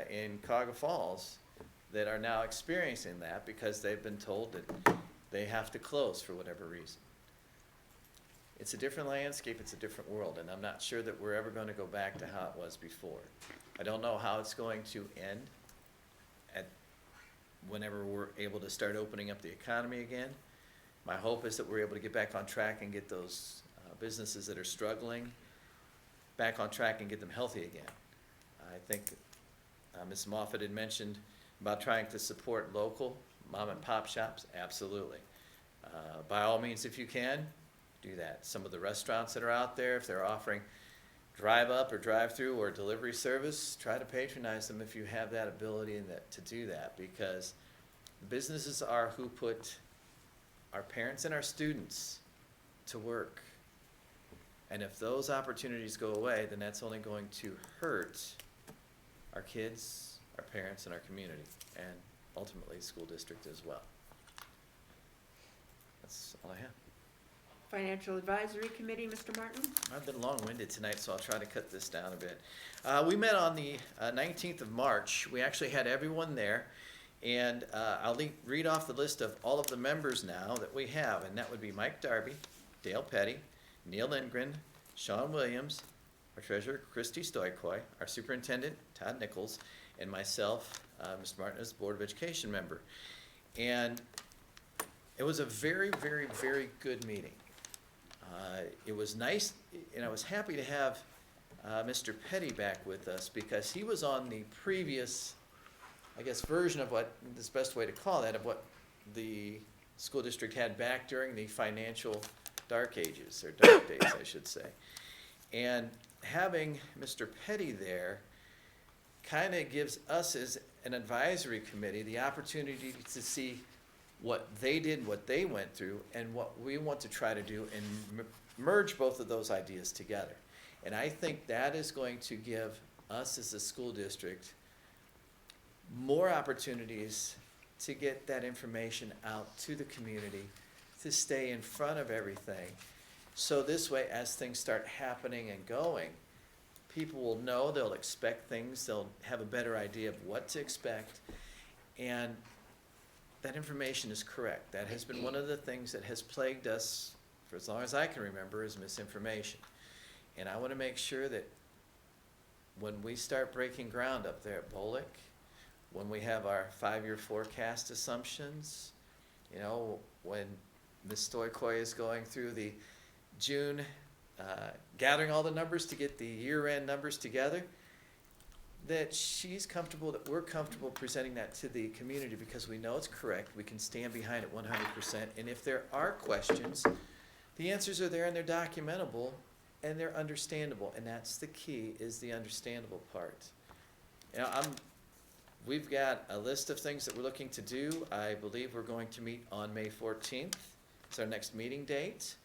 [SPEAKER 3] in Cuyahoga Falls that are now experiencing that because they've been told that they have to close for whatever reason. It's a different landscape, it's a different world, and I'm not sure that we're ever going to go back to how it was before. I don't know how it's going to end whenever we're able to start opening up the economy again. My hope is that we're able to get back on track and get those businesses that are struggling back on track and get them healthy again. I think Ms. Moffett had mentioned about trying to support local mom and pop shops. Absolutely. By all means, if you can, do that. Some of the restaurants that are out there, if they're offering drive up or drive through or delivery service, try to patronize them if you have that ability and to do that, because businesses are who put our parents and our students to work. And if those opportunities go away, then that's only going to hurt our kids, our parents, and our community, and ultimately the school district as well. That's all I have.
[SPEAKER 1] Financial Advisory Committee, Mr. Martin.
[SPEAKER 3] I've been long-winded tonight, so I'll try to cut this down a bit. We met on the 19th of March. We actually had everyone there, and I'll read off the list of all of the members now that we have, and that would be Mike Darby, Dale Petty, Neil Lindgren, Sean Williams, our treasurer, Christy Stoykoy, our superintendent, Todd Nichols, and myself, Mr. Martin, as the Board of Education member. And it was a very, very, very good meeting. It was nice, and I was happy to have Mr. Petty back with us because he was on the previous, I guess, version of what, this best way to call that, of what the school district had back during the financial dark ages, or dark days, I should say. And having Mr. Petty there kind of gives us as an advisory committee the opportunity to see what they did, what they went through, and what we want to try to do and merge both of those ideas together. And I think that is going to give us as a school district more opportunities to get that information out to the community, to stay in front of everything. So this way, as things start happening and going, people will know, they'll expect things, they'll have a better idea of what to expect, and that information is correct. That has been one of the things that has plagued us for as long as I can remember, is misinformation. And I want to make sure that when we start breaking ground up there at Bolick, when we have our 5-year forecast assumptions, you know, when Ms. Stoikoi is going through the June, gathering all the numbers to get the year-end numbers together, that she's comfortable, that we're comfortable presenting that to the community because we know it's correct. We can stand behind it 100%. And if there are questions, the answers are there and they're documentable and they're understandable. And that's the key, is the understandable part. You know, we've got a list of things that we're looking to do. I believe we're going to meet on May 14th. It's our next meeting date.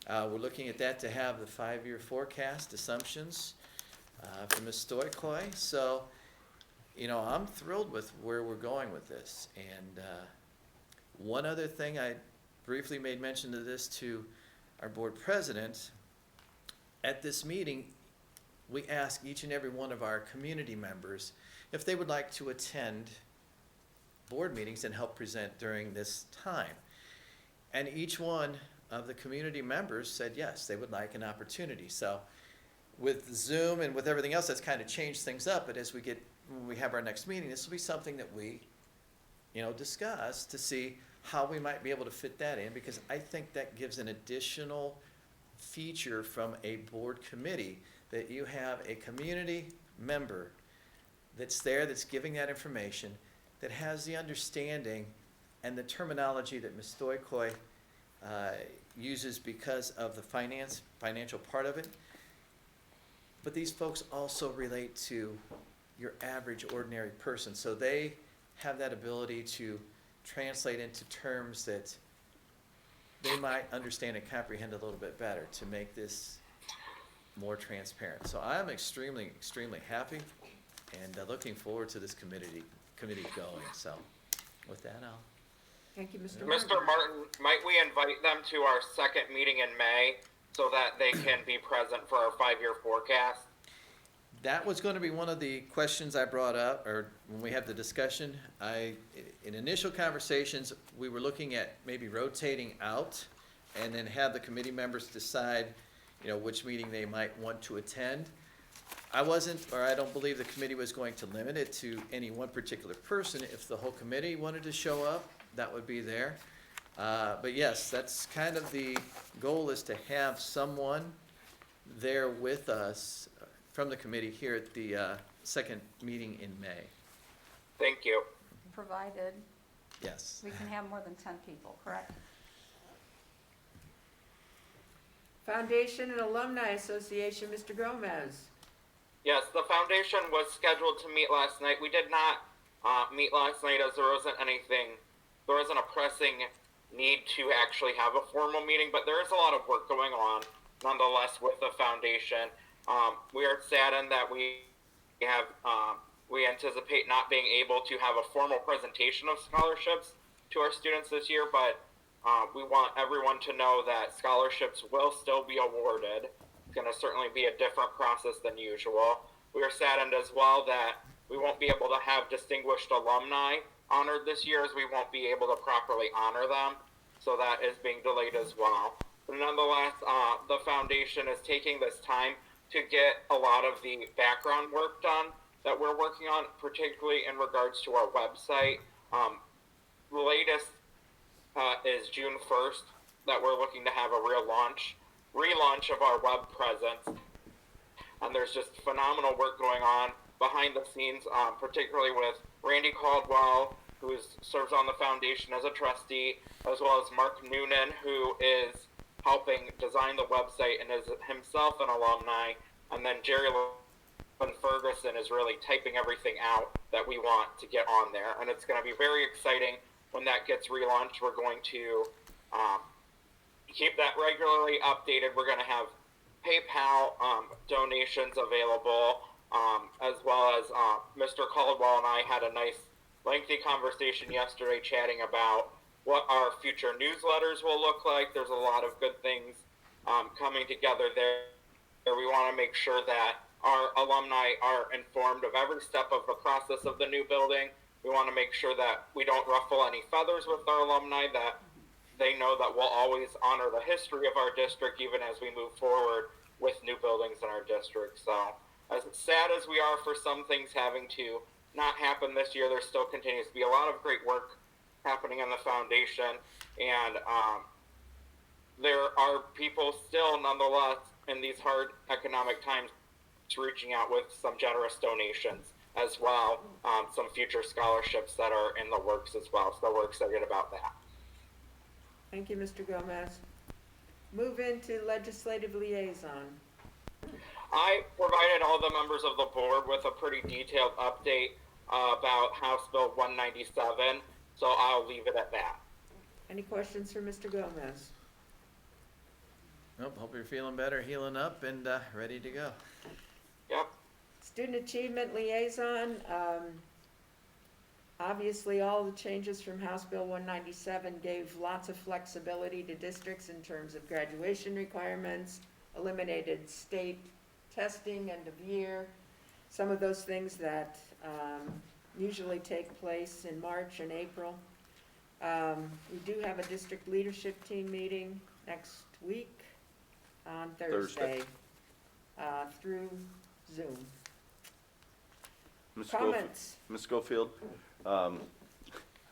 [SPEAKER 3] We're looking at that to have the 5-year forecast assumptions from Ms. Stoikoi. So, you know, I'm thrilled with where we're going with this. And one other thing, I briefly made mention of this to our board president. At this meeting, we ask each and every one of our community members if they would like to attend board meetings and help present during this time. And each one of the community members said yes, they would like an opportunity. So with Zoom and with everything else, that's kind of changed things up. But when we have our next meeting, this will be something that we, you know, discuss to see how we might be able to fit that in, because I think that gives an additional feature from a board committee, that you have a community member that's there, that's giving that information, that has the understanding and the terminology that Ms. Stoikoi uses because of the financial part of it. But these folks also relate to your average ordinary person. So they have that ability to translate into terms that they might understand and comprehend a little bit better to make this more transparent. So I'm extremely, extremely happy and looking forward to this committee going. So with that, I'll.
[SPEAKER 1] Thank you, Mr. Martin.
[SPEAKER 5] Mr. Martin, might we invite them to our second meeting in May so that they can be present for our 5-year forecast?
[SPEAKER 3] That was going to be one of the questions I brought up, or when we had the discussion. In initial conversations, we were looking at maybe rotating out and then have the committee members decide, you know, which meeting they might want to attend. I don't believe the committee was going to limit it to any one particular person. If the whole committee wanted to show up, that would be there. But yes, that's kind of the goal, is to have someone there with us from the committee here at the second meeting in May.
[SPEAKER 5] Thank you.
[SPEAKER 6] Provided
[SPEAKER 3] Yes.
[SPEAKER 6] we can have more than 10 people, correct?
[SPEAKER 1] Foundation and Alumni Association, Mr. Gomez.
[SPEAKER 5] Yes, the foundation was scheduled to meet last night. We did not meet last night as there wasn't a pressing need to actually have a formal meeting, but there is a lot of work going on nonetheless with the foundation. We are saddened that we anticipate not being able to have a formal presentation of scholarships to our students this year, but we want everyone to know that scholarships will still be awarded. It's going to certainly be a different process than usual. We are saddened as well that we won't be able to have distinguished alumni honored this year, as we won't be able to properly honor them. So that is being delayed as well. But nonetheless, the foundation is taking this time to get a lot of the background work done that we're working on, particularly in regards to our website. The latest is June 1st that we're looking to have a relaunch of our web presence. And there's just phenomenal work going on behind the scenes, particularly with Randy Caldwell, who serves on the foundation as a trustee, as well as Mark Noonan, who is helping design the website and is himself an alumni. And then Jerry Ferguson is really typing everything out that we want to get on there. And it's going to be very exciting when that gets relaunched. We're going to keep that regularly updated. We're going to have PayPal donations available, as well as Mr. Caldwell and I had a nice lengthy conversation yesterday chatting about what our future newsletters will look like. There's a lot of good things coming together there. We want to make sure that our alumni are informed of every step of the process of the new building. We want to make sure that we don't ruffle any feathers with our alumni, that they know that we'll always honor the history of our district even as we move forward with new buildings in our district. So as sad as we are for some things having to not happen this year, there still continues to be a lot of great work happening in the foundation. And there are people still nonetheless in these hard economic times reaching out with some generous donations as well, some future scholarships that are in the works as well, so we're excited about that.
[SPEAKER 1] Thank you, Mr. Gomez. Move into legislative liaison.
[SPEAKER 5] I provided all the members of the board with a pretty detailed update about House Bill 197, so I'll leave it at that.
[SPEAKER 1] Any questions for Mr. Gomez?
[SPEAKER 3] Nope, hope you're feeling better, healing up, and ready to go.
[SPEAKER 5] Yep.
[SPEAKER 1] Student Achievement Liaison, obviously all the changes from House Bill 197 gave lots of flexibility to districts in terms of graduation requirements, eliminated state testing end of year, some of those things that usually take place in March and April. We do have a district leadership team meeting next week on Thursday through Zoom. Comments?
[SPEAKER 4] Ms. Schofield,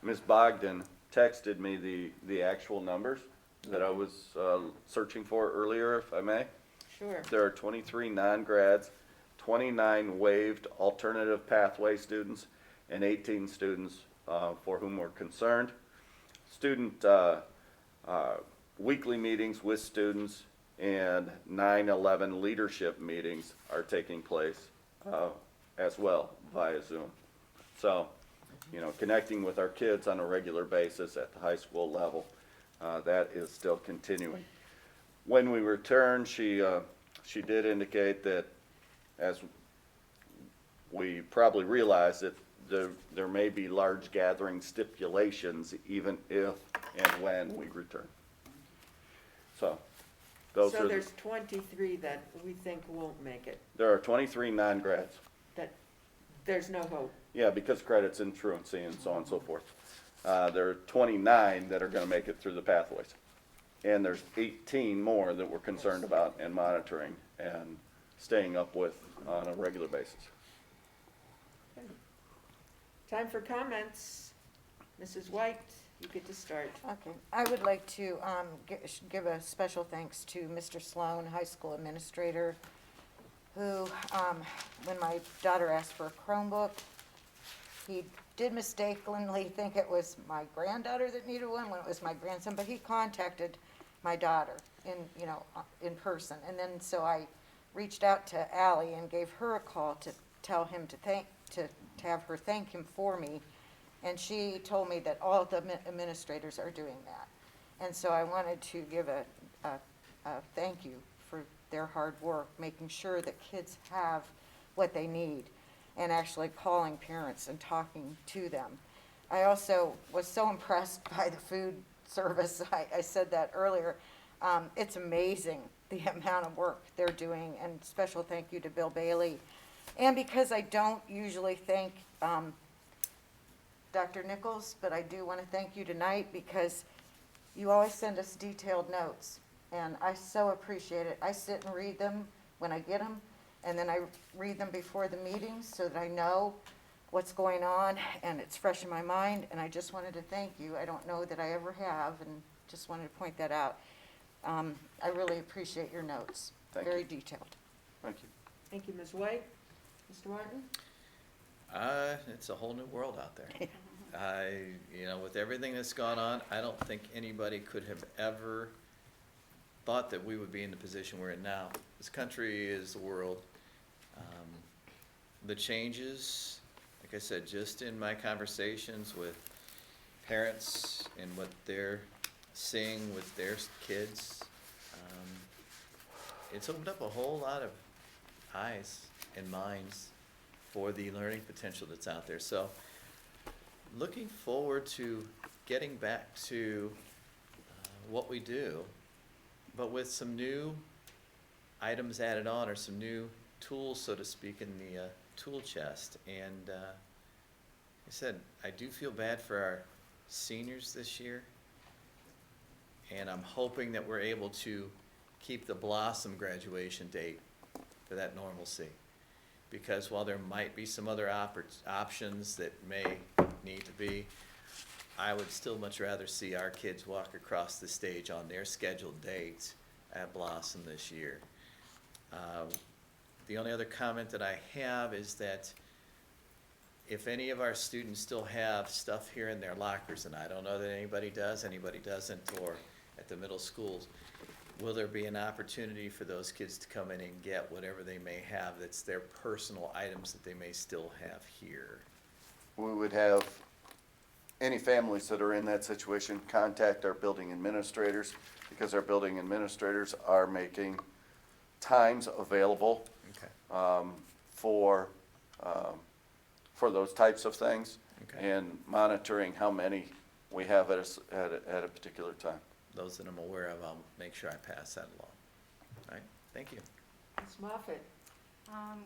[SPEAKER 4] Ms. Bogdan texted me the actual numbers that I was searching for earlier, if I may.
[SPEAKER 1] Sure.
[SPEAKER 4] There are 23 non-grads, 29 waived alternative pathway students, and 18 students for whom we're concerned. Student weekly meetings with students and 9/11 leadership meetings are taking place as well via Zoom. So, you know, connecting with our kids on a regular basis at the high school level, that is still continuing. When we return, she did indicate that, as we probably realize, that there may be large gathering stipulations even if and when we return. So,
[SPEAKER 1] So there's 23 that we think won't make it,
[SPEAKER 4] there are 23 non-grads.
[SPEAKER 1] that there's no hope.
[SPEAKER 4] Yeah, because credits in truancy and so on and so forth. There are 29 that are gonna make it through the pathways. And there's 18 more that we're concerned about and monitoring and staying up with on a regular basis.
[SPEAKER 1] Time for comments. Mrs. White, you get to start.
[SPEAKER 8] Okay, I would like to give a special thanks to Mr. Sloan, high school administrator, who, when my daughter asked for a Chromebook, he did mistakenly think it was my granddaughter that needed one when it was my grandson, but he contacted my daughter in person. And then, so I reached out to Allie and gave her a call to tell him to have her thank him for me. And she told me that all of the administrators are doing that. And so I wanted to give a thank you for their hard work, making sure that kids have what they need, and actually calling parents and talking to them. I also was so impressed by the food service. I said that earlier. It's amazing the amount of work they're doing, and special thank you to Bill Bailey. And because I don't usually thank Dr. Nichols, but I do want to thank you tonight because you always send us detailed notes, and I so appreciate it. I sit and read them when I get them, and then I read them before the meetings so that I know what's going on, and it's fresh in my mind, and I just wanted to thank you. I don't know that I ever have, and just wanted to point that out. I really appreciate your notes.
[SPEAKER 4] Thank
[SPEAKER 8] Very
[SPEAKER 4] you.
[SPEAKER 8] detailed.
[SPEAKER 4] Thank you.
[SPEAKER 1] Thank you, Ms. White. Mr. Martin?
[SPEAKER 3] It's a whole new world out there. With everything that's gone on, I don't think anybody could have ever thought that we would be in the position we're in now. This country is the world. The changes, like I said, just in my conversations with parents and what they're seeing with their kids, it's opened up a whole lot of eyes and minds for the learning potential that's out there. So looking forward to getting back to what we do, but with some new items added on, or some new tools, so to speak, in the tool chest. And like I said, I do feel bad for our seniors this year, and I'm hoping that we're able to keep the Blossom graduation date for that normalcy. Because while there might be some other options that may need to be, I would still much rather see our kids walk across the stage on their scheduled dates at Blossom this year. The only other comment that I have is that if any of our students still have stuff here in their lockers, and I don't know that anybody doesn't, or at the middle schools, will there be an opportunity for those kids to come in and get whatever they may have that's their personal items that they may still have here?
[SPEAKER 4] We would have any families that are in that situation contact our building administrators, because our building administrators are making times available
[SPEAKER 3] Okay.
[SPEAKER 4] For those types of things,
[SPEAKER 3] Okay.
[SPEAKER 4] and monitoring how many we have at a particular time.
[SPEAKER 3] Those that I'm aware of, I'll make sure I pass that along. All right, thank you.
[SPEAKER 1] Ms. Moffett?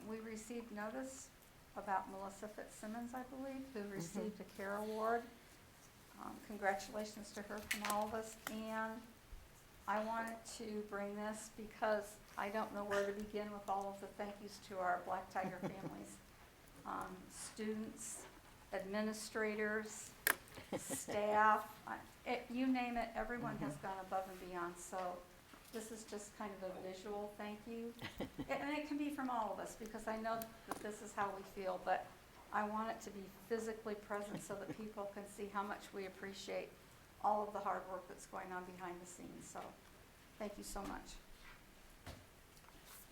[SPEAKER 6] We received notice about Melissa Fitzsimmons, I believe, who received a CARE award. Congratulations to her from all of us. And I wanted to bring this because I don't know where to begin with all of the thank yous to our Black Tiger families. Students, administrators, staff, you name it, everyone has gone above and beyond. So this is just kind of a visual thank you. And it can be from all of us, because I know that this is how we feel, but I want it to be physically present so that people can see how much we appreciate all of the hard work that's going on behind the scenes. So thank you so much.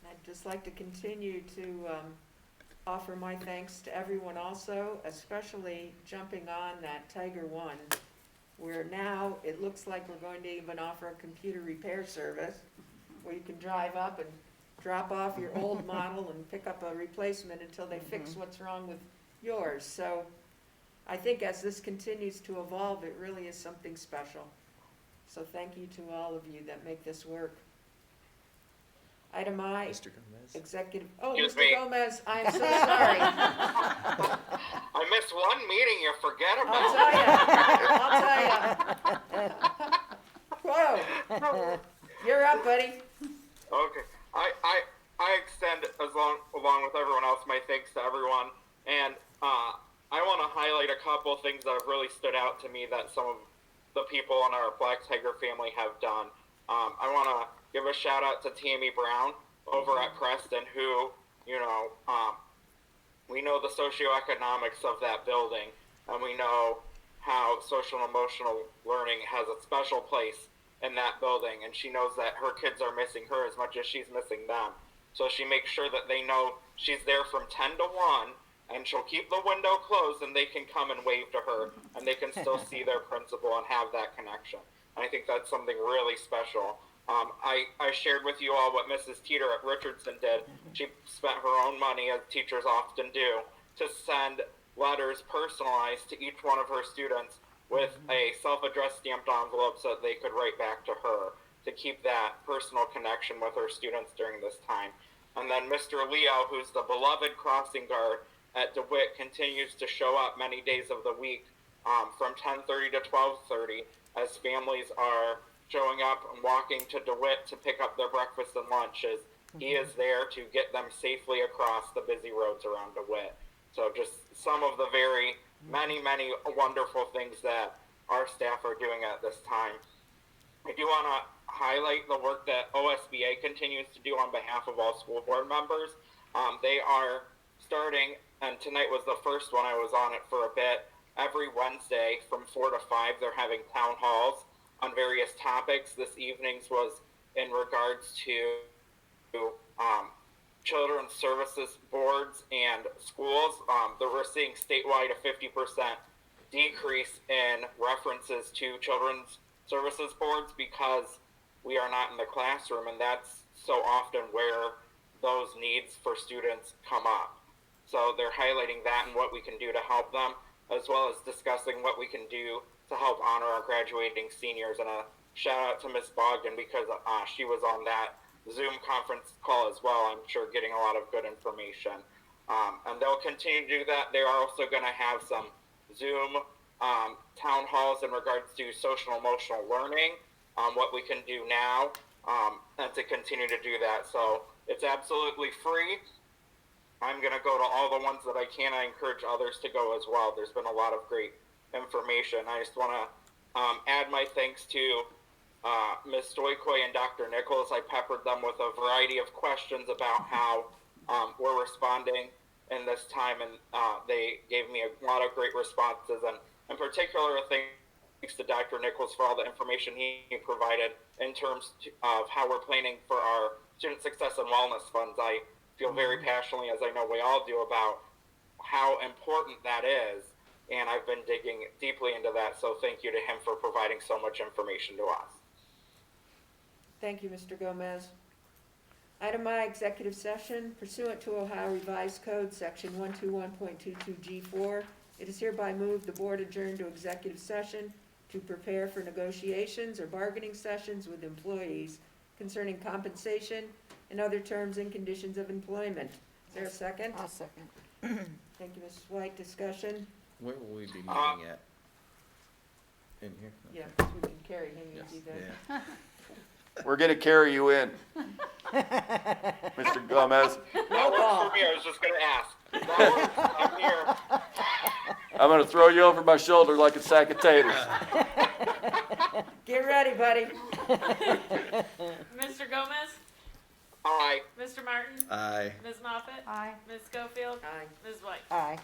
[SPEAKER 1] I'd just like to continue to offer my thanks to everyone also, especially jumping on that Tiger One, where now it looks like we're going to even offer a computer repair service where you can drive up and drop off your old model and pick up a replacement until they fix what's wrong with yours. So I think as this continues to evolve, it really is something special. So thank you to all of you that make this work. Item I,
[SPEAKER 3] Mr. Gomez?
[SPEAKER 1] executive, oh,
[SPEAKER 5] Excuse
[SPEAKER 1] Mr.
[SPEAKER 5] me.
[SPEAKER 1] Gomez, I'm so sorry.
[SPEAKER 5] I missed one meeting you forget
[SPEAKER 1] I'll
[SPEAKER 5] about.
[SPEAKER 1] tell ya. Whoa, you're up, buddy.
[SPEAKER 5] Okay. I extend along with everyone else my thanks to everyone, and I want to highlight a couple things that have really stood out to me that some of the people in our Black Tiger family have done. I want to give a shout out to Tammy Brown over at Preston, who, we know the socioeconomics of that building, and we know how social and emotional learning has a special place in that building, and she knows that her kids are missing her as much as she's missing them. So she makes sure that they know she's there from 10 to 1, and she'll keep the window closed, and they can come and wave to her, and they can still see their principal and have that connection. And I think that's something really special. I shared with you all what Mrs. Teeter at Richardson did. She spent her own money, as teachers often do, to send letters personalized to each one of her students with a self-addressed stamped envelope so that they could write back to her to keep that personal connection with her students during this time. And then Mr. Leo, who's the beloved crossing guard at DeWitt, continues to show up many days of the week from 10:30 to 12:30 as families are showing up and walking to DeWitt to pick up their breakfast and lunches. He is there to get them safely across the busy roads around DeWitt. So just some of the very many wonderful things that our staff are doing at this time. I do want to highlight the work that OSBA continues to do on behalf of all school board members. They are starting, and tonight was the first one, I was on it for a bit. Every Wednesday from 4 to 5, they're having town halls on various topics. This evening's was in regards to children's services boards and schools. That we're seeing statewide a 50% decrease in references to children's services boards because we are not in the classroom, and that's so often where those needs for students come up. So they're highlighting that and what we can do to help them, as well as discussing what we can do to help honor our graduating seniors. And a shout out to Ms. Bogdan because she was on that Zoom conference call as well, I'm sure, getting a lot of good information. And they'll continue to do that. They're also going to have some Zoom town halls in regards to social and emotional learning, what we can do now, and to continue to do that. So it's absolutely free. I'm going to go to all the ones that I can. I encourage others to go as well. There's been a lot of great information. I just want to add my thanks to Ms. Stoykoy and Dr. Nichols. I peppered them with a variety of questions about how we're responding in this time, and they gave me a lot of great responses, and in particular, thanks to Dr. Nichols for all the information he provided in terms of how we're planning for our student success and wellness funds. I feel very passionately, as I know we all do, about how important that is, and I've been digging deeply into that, so thank you to him for providing so much information to us.
[SPEAKER 1] Thank you, Mr. Gomez. Item I, executive session pursuant to Ohio Revised Code, section 121.22G4. It is hereby moved the board adjourn to executive session to prepare for negotiations or bargaining sessions with employees concerning compensation and other terms and conditions of employment. Is there a second?
[SPEAKER 8] I'll second.
[SPEAKER 1] Thank you, Mrs. White. Discussion?
[SPEAKER 3] Where will we be meeting at? In here?
[SPEAKER 1] Yeah, 'cause we can carry him
[SPEAKER 3] Yes,
[SPEAKER 1] easy then.
[SPEAKER 3] yeah.
[SPEAKER 4] We're gonna carry you in. Mr. Gomez,
[SPEAKER 5] That works for me. I was just going to ask. That works. I'm here.
[SPEAKER 4] I'm gonna throw you over my shoulder like a sack of taters.
[SPEAKER 1] Get ready, buddy.
[SPEAKER 2] Mr. Gomez,
[SPEAKER 5] Aye.
[SPEAKER 2] Mr. Martin,
[SPEAKER 3] Aye.
[SPEAKER 2] Ms. Moffett,
[SPEAKER 6] Aye.
[SPEAKER 2] Ms. Schofield,
[SPEAKER 1] Aye.
[SPEAKER 2] Ms. White.
[SPEAKER 8] Aye.